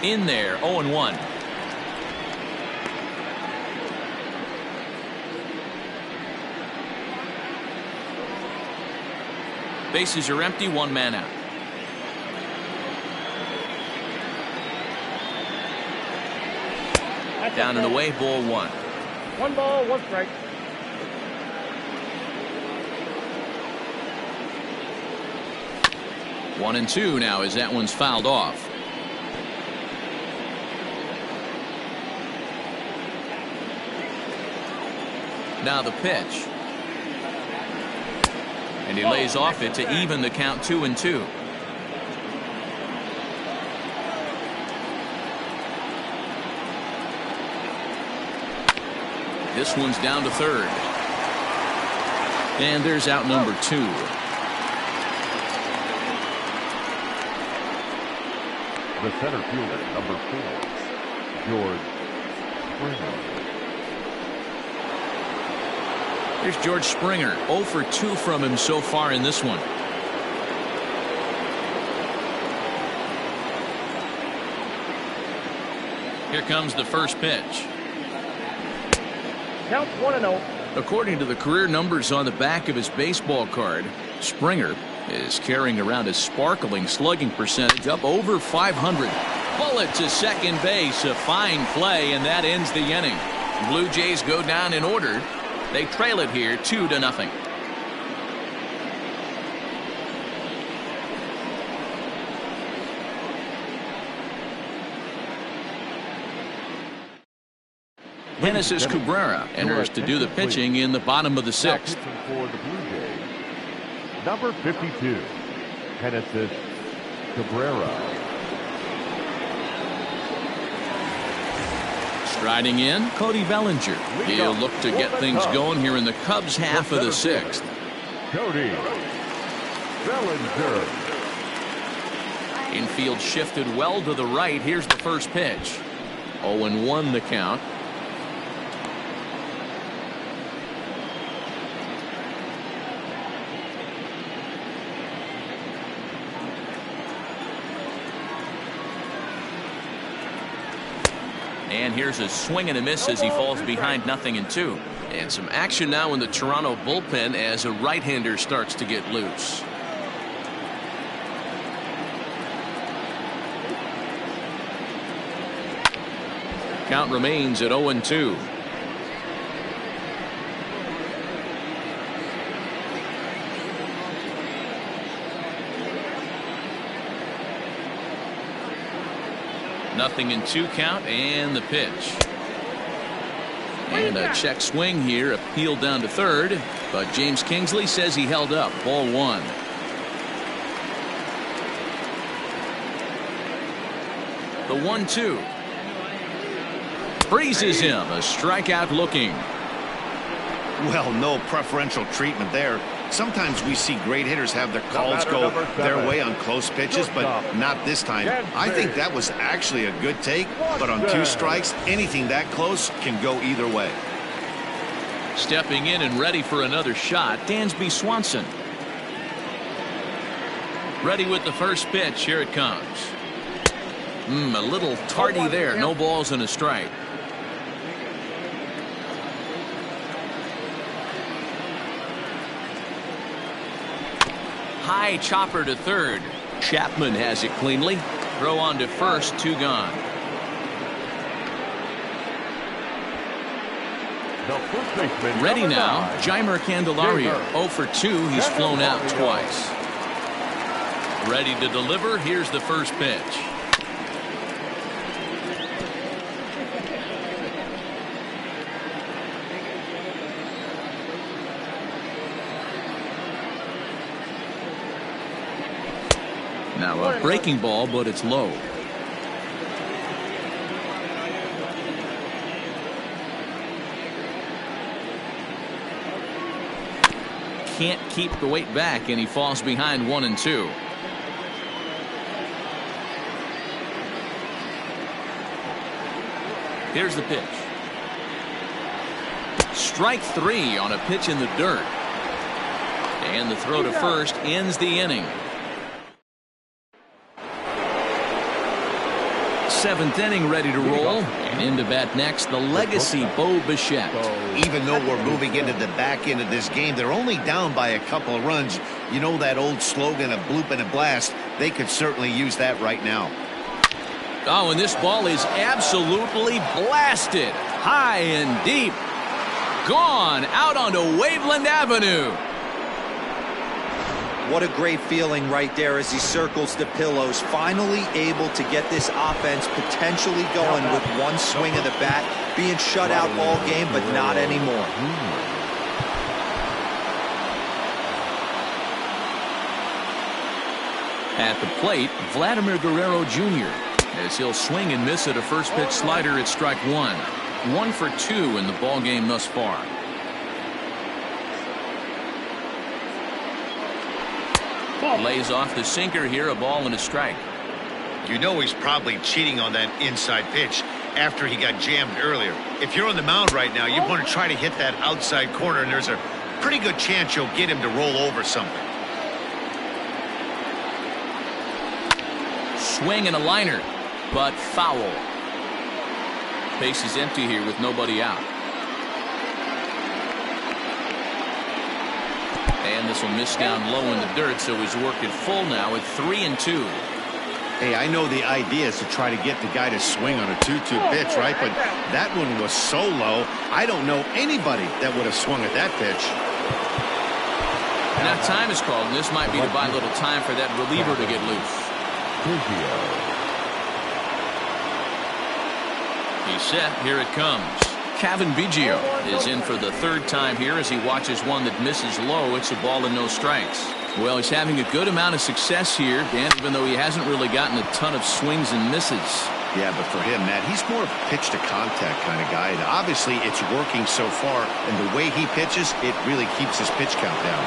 In there, 0-1. Bases are empty, 1 man out. Down and away, ball 1. 1 ball, 1 strike. One and 2 now as that one's fouled off. Now the pitch. And he lays off it to even the count 2-2. This one's down to 3rd. And there's out number 2. The center fielder, number 4, George Springer. Here's George Springer, 0 for 2 from him so far in this one. Here comes the first pitch. Count 1-0. According to the career numbers on the back of his baseball card, Springer is carrying around a sparkling slugging percentage up over 500. Bullet to second base, a fine play, and that ends the inning. Blue Jays go down in order. They trail it here 2-0. Genesis Cabrera enters to do the pitching in the bottom of the 6th. For the Blue Jays, number 52, Genesis Cabrera. Striding in, Cody Bellinger. He'll look to get things going here in the Cubs half of the 6th. Cody Bellinger. Infield shifted well to the right. Here's the first pitch. 0-1 the count. And here's a swing and a miss as he falls behind 0-2. And some action now in the Toronto bullpen as a right-hander starts to get loose. Count remains at 0-2. Nothing in 2 count, and the pitch. And a check swing here, appealed down to third, but James Kingsley says he held up. Ball one. The 1-2. Freezes him. A strikeout looking. Well, no preferential treatment there. Sometimes we see great hitters have their calls go their way on close pitches, but not this time. I think that was actually a good take, but on 2 strikes, anything that close can go either way. Stepping in and ready for another shot, Dansby Swanson. Ready with the first pitch. Here it comes. A little tardy there. No balls and a strike. High chopper to third. Chapman has it cleanly. Throw on to first. 2 gone. Ready now. Jeimer Candelario. 0 for 2. He's flown out twice. Ready to deliver. Here's the first pitch. Now a breaking ball, but it's low. Can't keep the weight back, and he falls behind 1-2. Here's the pitch. Strike 3 on a pitch in the dirt. And the throw to first ends the inning. 7th inning ready to roll. And into bat next, the legacy Bo Bichette. Even though we're moving into the back end of this game, they're only down by a couple of runs. You know that old slogan, a bloop and a blast. They could certainly use that right now. Oh, and this ball is absolutely blasted. High and deep. Gone out onto Waveland Avenue. What a great feeling right there as he circles the pillows. Finally able to get this offense potentially going with one swing of the bat. Being shut out all game, but not anymore. At the plate, Vladimir Guerrero Jr. as he'll swing and miss at a first pitch slider at strike 1. 1 for 2 in the ball game thus far. Lays off the sinker here, a ball and a strike. You know he's probably cheating on that inside pitch after he got jammed earlier. If you're on the mound right now, you want to try to hit that outside corner, and there's a pretty good chance you'll get him to roll over something. Swing and a liner, but foul. Base is empty here with nobody out. And this will miss down low in the dirt, so he's working full now at 3-2. Hey, I know the idea is to try to get the guy to swing on a 2-2 pitch, right? But that one was so low, I don't know anybody that would have swung at that pitch. Now time is called, and this might be to buy a little time for that reliever to get loose. He's set. Here it comes. Kevin Biggio is in for the 3rd time here as he watches one that misses low. It's a ball and no strikes. Well, he's having a good amount of success here, Dan, even though he hasn't really gotten a ton of swings and misses. Yeah, but for him, Matt, he's more of a pitch-to-contact kind of guy. And obviously, it's working so far, and the way he pitches, it really keeps his pitch count down.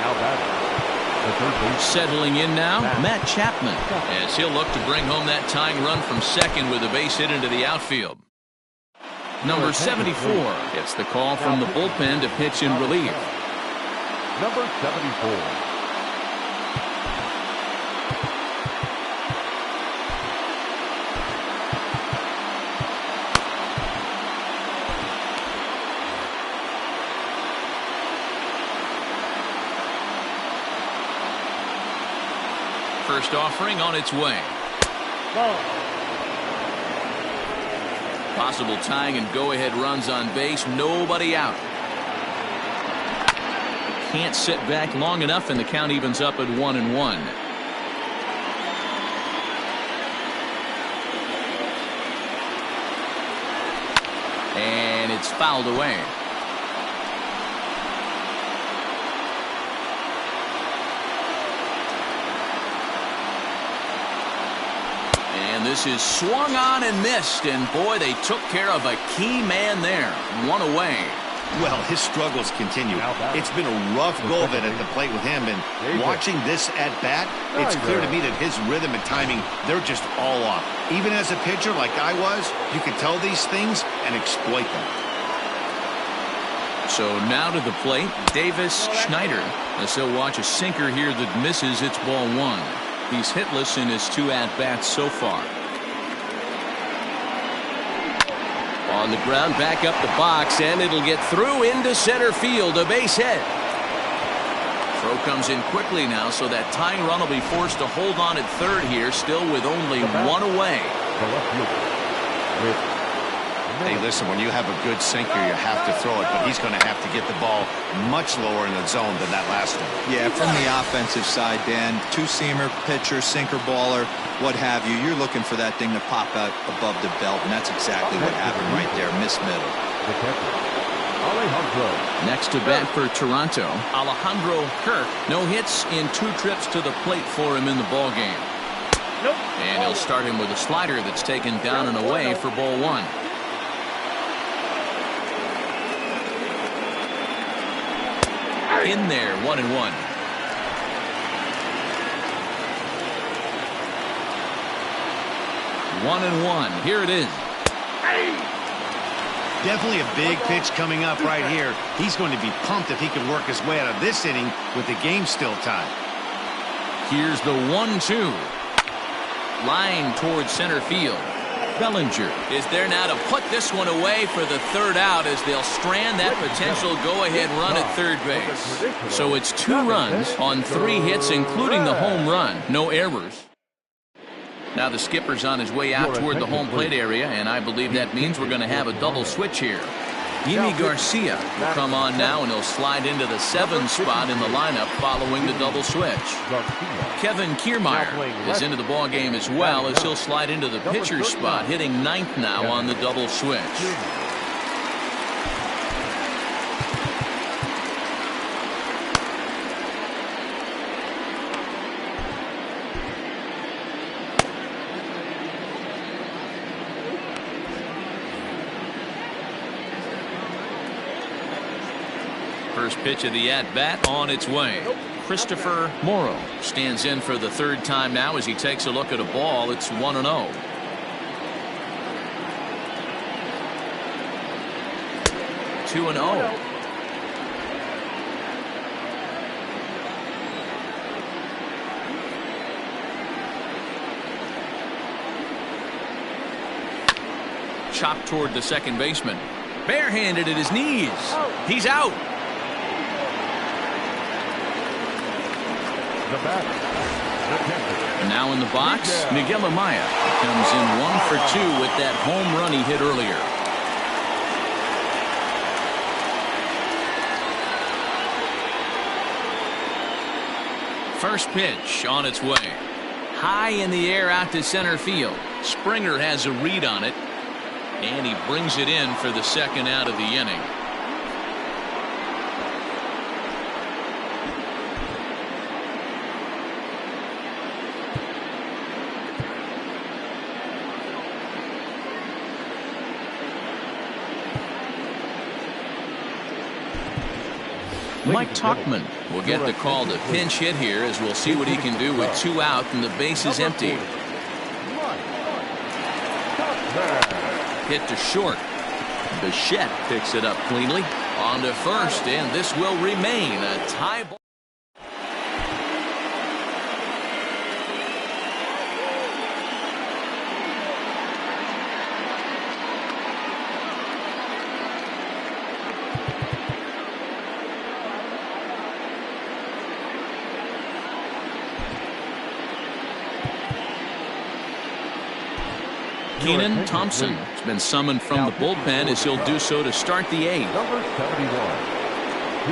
Settling in now, Matt Chapman, as he'll look to bring home that tying run from second with a base hit into the outfield. Number 74 gets the call from the bullpen to pitch in relief. Number 74. First offering on its way. Possible tying and go-ahead runs on base. Nobody out. Can't sit back long enough, and the count evens up at 1-1. And it's fouled away. And this is swung on and missed. And boy, they took care of a key man there. One away. Well, his struggles continue. It's been a rough go of it at the plate with him, and watching this at bat, it's clear to me that his rhythm and timing, they're just all off. Even as a pitcher like I was, you can tell these things and exploit them. So now to the plate, Davis Schneider, as he'll watch a sinker here that misses. It's ball one. He's hitless in his 2 at-bats so far. On the ground, back up the box, and it'll get through into center field, a base hit. Throw comes in quickly now, so that tying run will be forced to hold on at third here, still with only one away. Hey, listen, when you have a good sinker, you have to throw it, but he's going to have to get the ball much lower in the zone than that last one. Yeah, from the offensive side, Dan, two-seamer, pitcher, sinker, baller, what have you, you're looking for that thing to pop out above the belt, and that's exactly what happened right there, miss middle. Next to bat for Toronto, Alejandro Kirk. No hits in 2 trips to the plate for him in the ballgame. And he'll start him with a slider that's taken down and away for ball one. In there, 1-1. 1-1. Here it is. Definitely a big pitch coming up right here. He's going to be pumped if he can work his way out of this inning with the game still tied. Here's the 1-2. Line towards center field. Bellinger is there now to put this one away for the 3rd out as they'll strand that potential go-ahead run at third base. So it's 2 runs on 3 hits, including the home run. No errors. Now the skipper's on his way out toward the home plate area, and I believe that means we're going to have a double switch here. Yimi Garcia will come on now, and he'll slide into the 7th spot in the lineup following the double switch. Kevin Kiermaier is into the ballgame as well, as he'll slide into the pitcher's spot, hitting 9th now on the double switch. First pitch of the at-bat on its way. Christopher Morrow stands in for the 3rd time now as he takes a look at a ball. It's 1-0. 2-0. Chopped toward the second baseman. Barehanded at his knees. He's out. Now in the box, Miguel Amaya comes in 1 for 2 with that home run he hit earlier. First pitch on its way. High in the air out to center field. Springer has a read on it, and he brings it in for the 2nd out of the inning. Mike Tauchman will get the call to pinch hit here, as we'll see what he can do with 2 out and the base is empty. Hit to short. Bichette picks it up cleanly. On to first, and this will remain a tie ball. Keenan Thompson has been summoned from the bullpen, as he'll do so to start the 8th.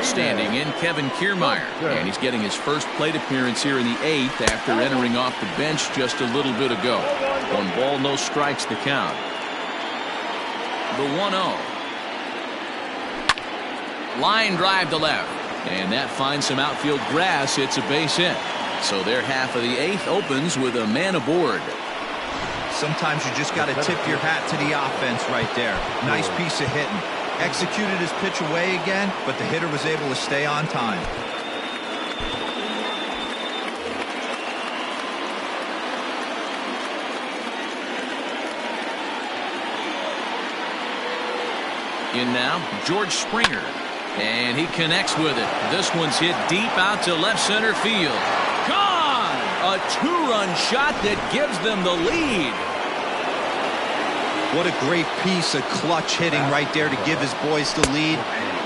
Standing in, Kevin Kiermaier, and he's getting his first plate appearance here in the 8th after entering off the bench just a little bit ago. 1 ball, no strikes the count. The 1-0. Line drive to left, and that finds some outfield grass. It's a base hit. So their half of the 8th opens with a man aboard. Sometimes you just got to tip your hat to the offense right there. Nice piece of hitting. Executed his pitch away again, but the hitter was able to stay on time. In now, George Springer. And he connects with it. This one's hit deep out to left center field. Gone! A two-run shot that gives them the lead. What a great piece of clutch hitting right there to give his boys the lead.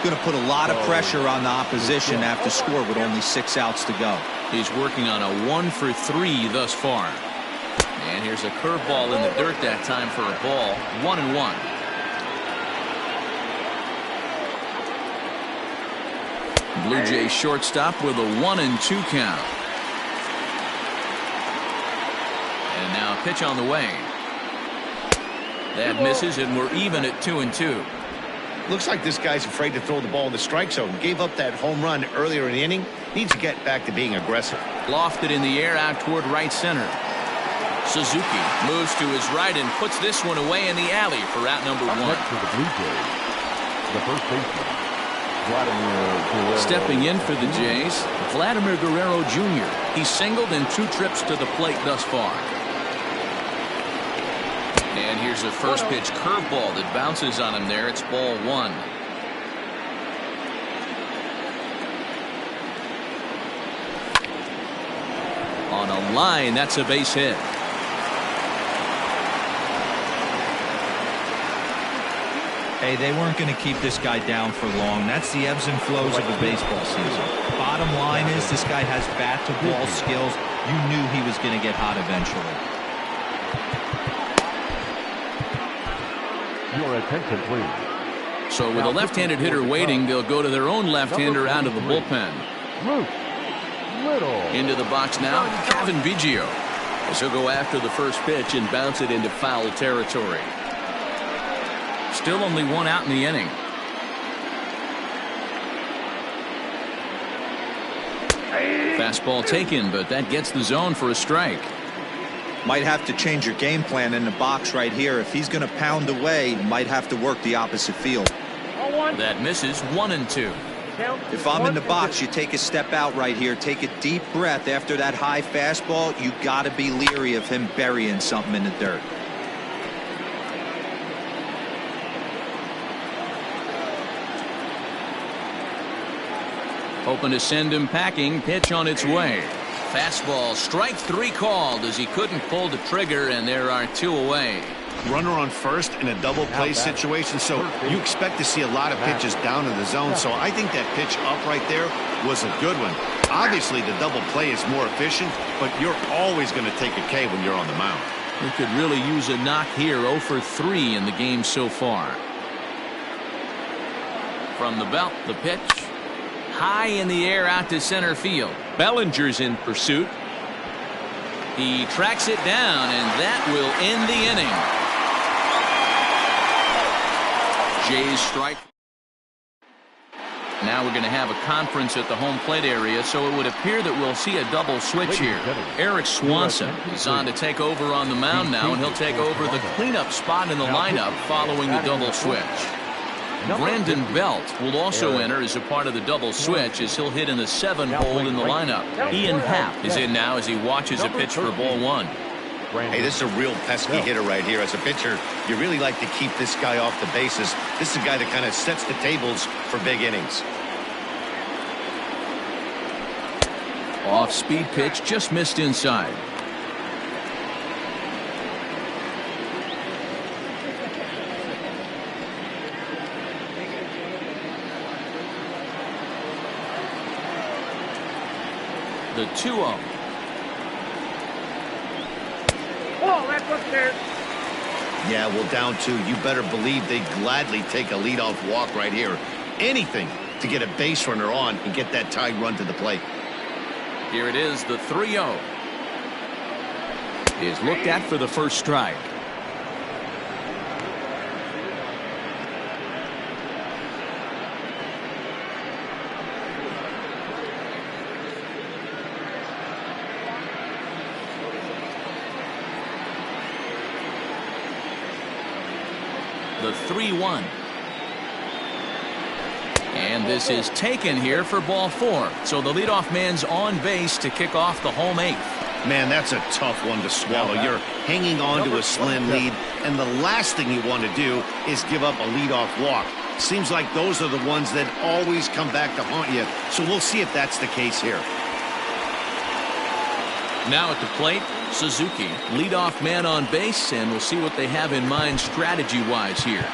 Going to put a lot of pressure on the opposition after score with only 6 outs to go. He's working on a 1-for-3 thus far. And here's a curveball in the dirt that time for a ball. 1-1. Blue Jays shortstop with a 1-2 count. And now a pitch on the way. That misses, and we're even at 2-2. Looks like this guy's afraid to throw the ball in the strike zone. Gave up that home run earlier in the inning. Needs to get back to being aggressive. Lofted in the air out toward right center. Suzuki moves to his right and puts this one away in the alley for out number 1. Next for the Blue Jays, the first baseman, Vladimir. Stepping in for the Jays, Vladimir Guerrero Jr. He's singled in 2 trips to the plate thus far. And here's a first pitch curveball that bounces on him there. It's ball 1. On a line, that's a base hit. Hey, they weren't going to keep this guy down for long. That's the ebbs and flows of a baseball season. Bottom line is this guy has bat-to-ball skills. You knew he was going to get hot eventually. Your attention, please. So with a left-handed hitter waiting, they'll go to their own left-hander out of the bullpen. Into the box now, Kevin Biggio, as he'll go after the first pitch and bounce it into foul territory. Still only 1 out in the inning. Fastball taken, but that gets the zone for a strike. Might have to change your game plan in the box right here. If he's going to pound away, might have to work the opposite field. That misses. 1-2. If I'm in the box, you take a step out right here. Take a deep breath after that high fastball. You got to be leery of him burying something in the dirt. Hoping to send him packing. Pitch on its way. Fastball, strike 3 called as he couldn't pull the trigger, and there are 2 away. Runner on first in a double play situation, so you expect to see a lot of pitches down in the zone. So I think that pitch up right there was a good one. Obviously, the double play is more efficient, but you're always going to take a K when you're on the mound. He could really use a knock here. 0 for 3 in the game so far. From the belt, the pitch. High in the air out to center field. Bellinger's in pursuit. He tracks it down, and that will end the inning. Jays strike. Now we're going to have a conference at the home plate area, so it would appear that we'll see a double switch here. Eric Swanson is on to take over on the mound now, and he'll take over the cleanup spot in the lineup following the double switch. Brandon Belt will also enter as a part of the double switch as he'll hit in the 7-hole in the lineup. Ian Happ is in now as he watches a pitch for ball 1. Hey, this is a real pesky hitter right here. As a pitcher, you really like to keep this guy off the bases. This is a guy that kind of sets the tables for big innings. Off-speed pitch just missed inside. The 2-0. Oh, that's upstairs. Yeah, well, down 2. You better believe they gladly take a leadoff walk right here. Anything to get a base runner on and get that tied run to the plate. Here it is, the 3-0. Is looked at for the first strike. the 3-1. And this is taken here for ball 4. So the leadoff man's on base to kick off the home 8th. Man, that's a tough one to swallow. You're hanging on to a slim lead, and the last thing you want to do is give up a leadoff walk. Seems like those are the ones that always come back to haunt you. So we'll see if that's the case here. Now at the plate, Suzuki, leadoff man on base, and we'll see what they have in mind strategy-wise here.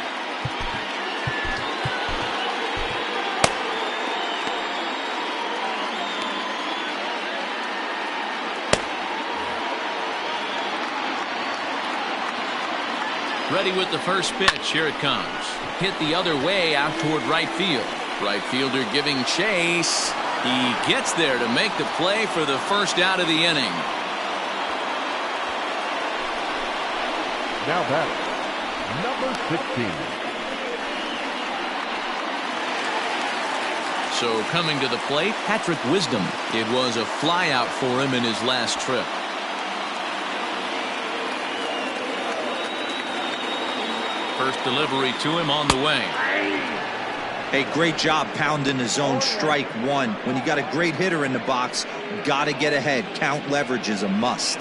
Ready with the first pitch. Here it comes. Hit the other way out toward right field. Right fielder giving chase. He gets there to make the play for the first out of the inning. Now batting, number 16. So coming to the plate, Patrick Wisdom. It was a flyout for him in his last trip. First delivery to him on the way. Hey, great job pounding the zone. Strike 1. When you got a great hitter in the box, got to get ahead. Count leverage is a must.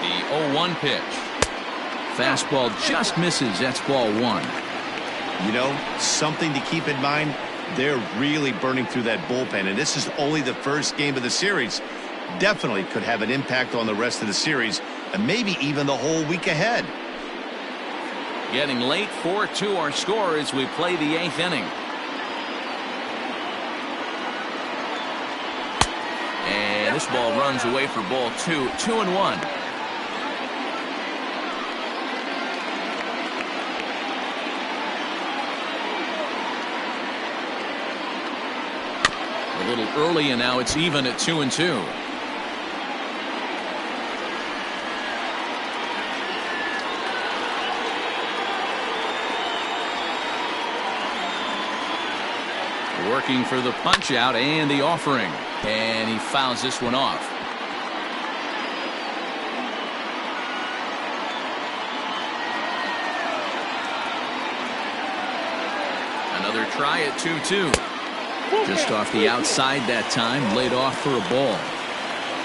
The 0-1 pitch. Fastball just misses. That's ball 1. You know, something to keep in mind. They're really burning through that bullpen, and this is only the first game of the series. Definitely could have an impact on the rest of the series, and maybe even the whole week ahead. Getting late, 4-2 our score as we play the 8th inning. And this ball runs away for ball 2. 2-1. A little early, and now it's even at 2-2. Working for the punch out and the offering, and he fouls this one off. Another try at 2-2. Just off the outside that time, laid off for a ball.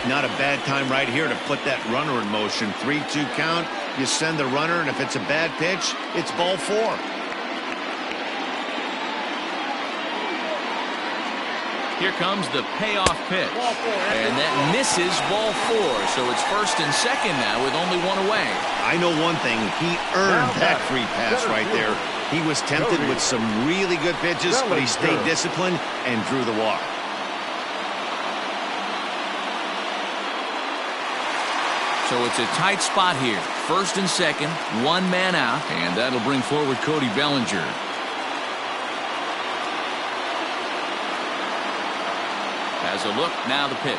Not a bad time right here to put that runner in motion. 3-2 count. You send the runner, and if it's a bad pitch, it's ball 4. Here comes the payoff pitch, and that misses ball 4. So it's first and second now with only one away. I know one thing. He earned that free pass right there. He was tempted with some really good pitches, but he stayed disciplined and drew the walk. So it's a tight spot here. First and second, one man out, and that'll bring forward Cody Bellinger. Has a look, now the pitch.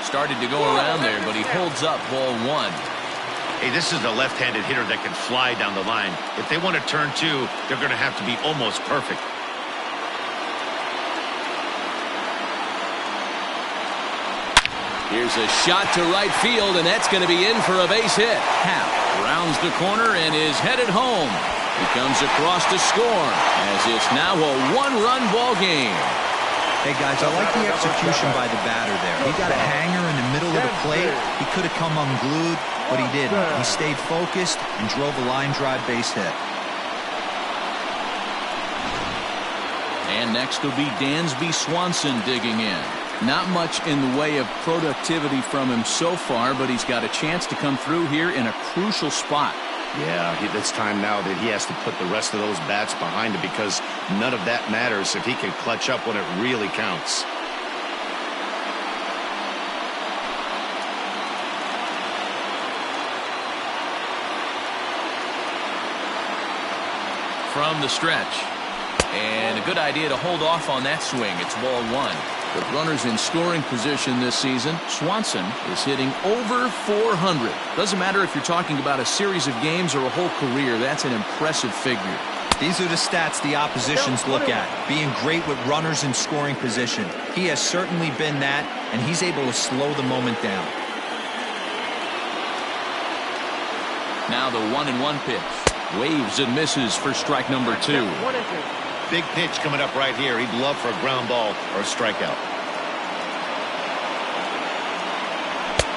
Started to go around there, but he holds up ball 1. Hey, this is a left-handed hitter that can fly down the line. If they want to turn 2, they're going to have to be almost perfect. Here's a shot to right field, and that's going to be in for a base hit. Happ rounds the corner and is headed home. He comes across to score, as it's now a one-run ball game. Hey, guys, I like the execution by the batter there. He got a hanger in the middle of the plate. He could have come unglued, but he didn't. He stayed focused and drove a line drive base hit. And next will be Dansby Swanson digging in. Not much in the way of productivity from him so far, but he's got a chance to come through here in a crucial spot. Yeah, it's time now that he has to put the rest of those bats behind him, because none of that matters if he can clutch up when it really counts. From the stretch. And a good idea to hold off on that swing. It's ball 1. With runners in scoring position this season, Swanson is hitting over 400. Doesn't matter if you're talking about a series of games or a whole career. That's an impressive figure. These are the stats the oppositions look at. Being great with runners in scoring position. He has certainly been that, and he's able to slow the moment down. Now the 1-1 pitch. Waves and misses for strike number 2. Big pitch coming up right here. He'd love for a ground ball or a strikeout.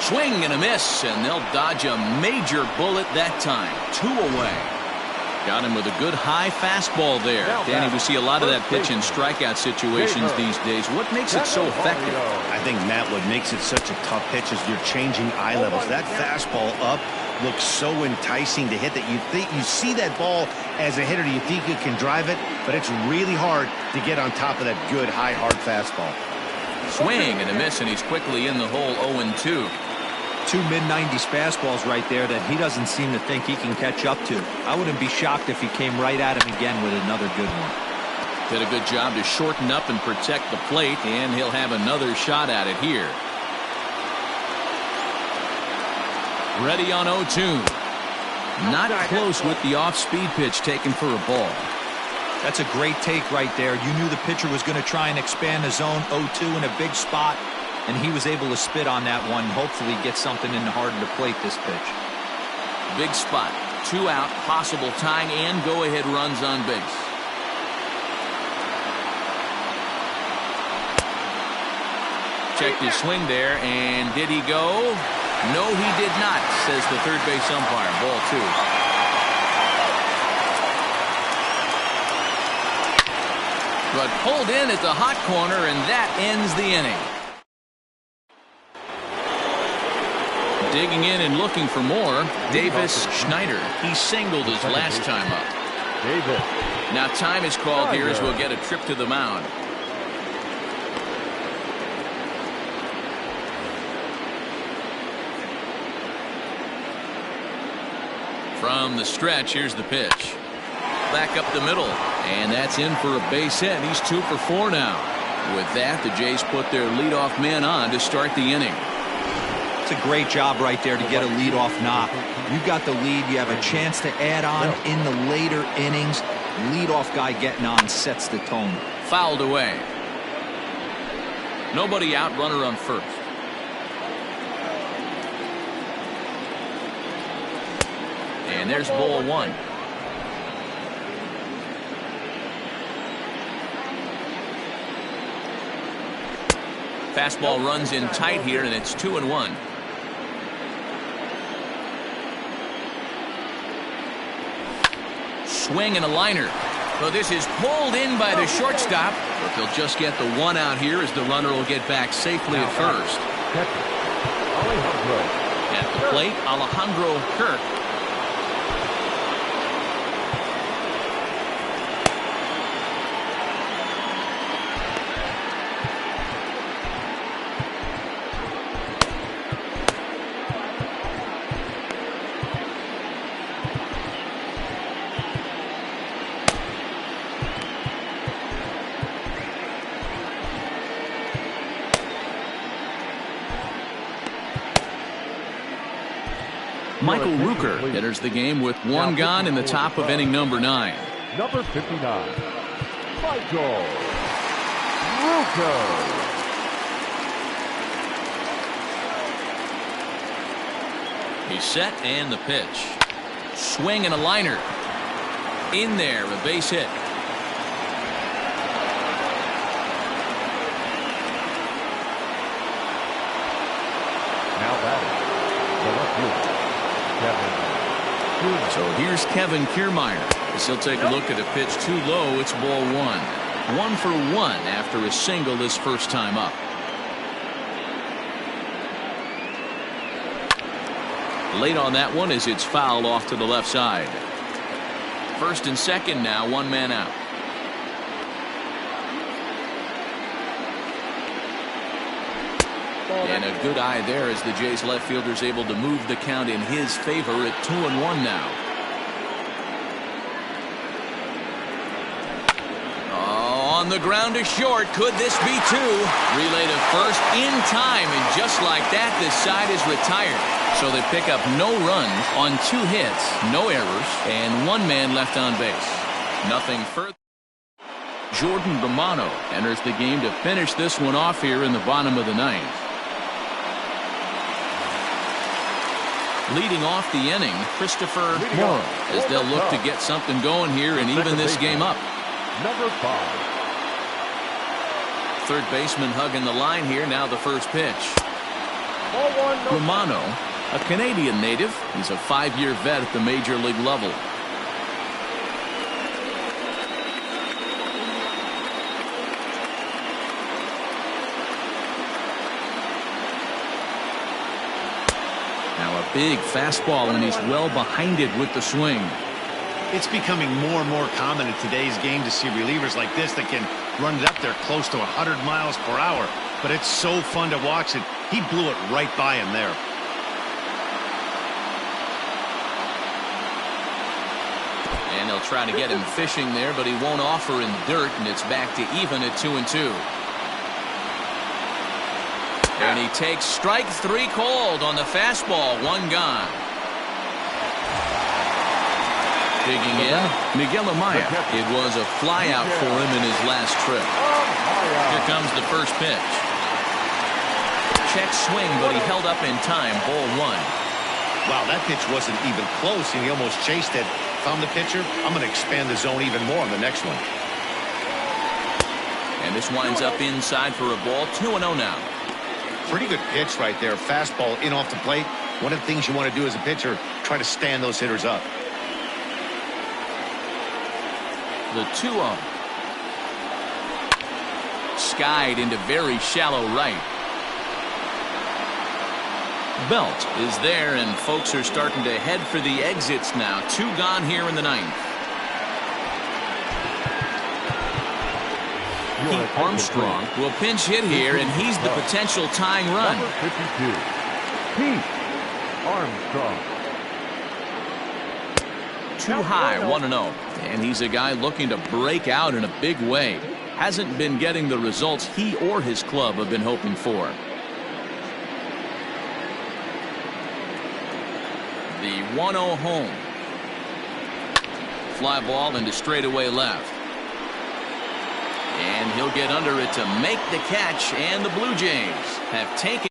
Swing and a miss, and they'll dodge a major bullet that time. 2 away. Got him with a good high fastball there. Danny, we see a lot of that pitch in strikeout situations these days. What makes it so effective? I think, Matt, what makes it such a tough pitch is you're changing eye levels. That fastball up looks so enticing to hit that you see that ball as a hitter. You think you can drive it, but it's really hard to get on top of that good, high, hard fastball. Swing and a miss, and he's quickly in the hole 0-2. 2 mid-90s fastballs right there that he doesn't seem to think he can catch up to. I wouldn't be shocked if he came right at him again with another good one. Did a good job to shorten up and protect the plate, and he'll have another shot at it here. Ready on 0-2. Not close with the off-speed pitch taken for a ball. That's a great take right there. You knew the pitcher was going to try and expand the zone. 0-2 in a big spot. And he was able to spit on that one, hopefully get something in the heart of the plate this pitch. Big spot. 2 out, possible tying and go-ahead runs on base. Checked his swing there, and did he go? No, he did not, says the third base umpire. Ball 2. But pulled in at the hot corner, and that ends the inning. Digging in and looking for more, Davis Schneider. He singled his last time up. Now time is called here as we'll get a trip to the mound. From the stretch, here's the pitch. Back up the middle, and that's in for a base hit. He's 2 for 4 now. With that, the Jays put their leadoff man on to start the inning. It's a great job right there to get a leadoff knock. You got the lead. You have a chance to add on in the later innings. Leadoff guy getting on sets the tone. Fouled away. Nobody out, runner on first. And there's ball 1. Fastball runs in tight here, and it's 2-1. Swing and a liner. So this is pulled in by the shortstop, but they'll just get the 1 out here as the runner will get back safely at first. At the plate, Alejandro Kirk. Michael Rooker enters the game with 1 gone in the top of inning number 9. Number 59, Michael Rooker. He's set, and the pitch. Swing and a liner. In there, a base hit. Now batting, the left fielder, So here's Kevin Kiermaier as he'll take a look at a pitch too low. It's ball 1. 1 for 1 after a single this first time up. Late on that one as it's fouled off to the left side. First and second now, 1 man out. And a good eye there as the Jays left fielder is able to move the count in his favor at 2-1 now. Oh, on the ground to short. Could this be 2? Relay to first in time, and just like that, this side is retired. So they pick up no runs on 2 hits, no errors, and 1 man left on base. Nothing further. Jordan Romano enters the game to finish this one off here in the bottom of the ninth. Leading off the inning, Christopher Morrow, as they'll look to get something going here and even this game up. Number 5. Third baseman hugging the line here. Now the first pitch. Ball 1, no. Romano, a Canadian native. He's a 5-year vet at the major league level. Now a big fastball, and he's well behind it with the swing. It's becoming more and more common in today's game to see relievers like this that can run it up there close to 100 miles per hour. But it's so fun to watch it. He blew it right by him there. And they'll try to get him fishing there, but he won't offer in dirt, and it's back to even at 2-2. And he takes strike 3 called on the fastball. 1 gone. Digging in, Miguel Amaya. It was a flyout for him in his last trip. Here comes the first pitch. Check swing, but he held up in time. Ball 1. Wow, that pitch wasn't even close, and he almost chased it. If I'm the pitcher, I'm going to expand the zone even more on the next one. And this winds up inside for a ball. 2-0 now. Pretty good pitch right there. Fastball in off the plate. One of the things you want to do as a pitcher, try to stand those hitters up. The 2-0. Skied into very shallow right. Belt is there, and folks are starting to head for the exits now. 2 gone here in the ninth. Pete Armstrong will pinch hit here, and he's the potential tying run. Number 52, Pete Armstrong. Too high, 1-0. And he's a guy looking to break out in a big way. Hasn't been getting the results he or his club have been hoping for. The 1-0 home. Fly ball into straightaway left. And he'll get under it to make the catch, and the Blue Jays have taken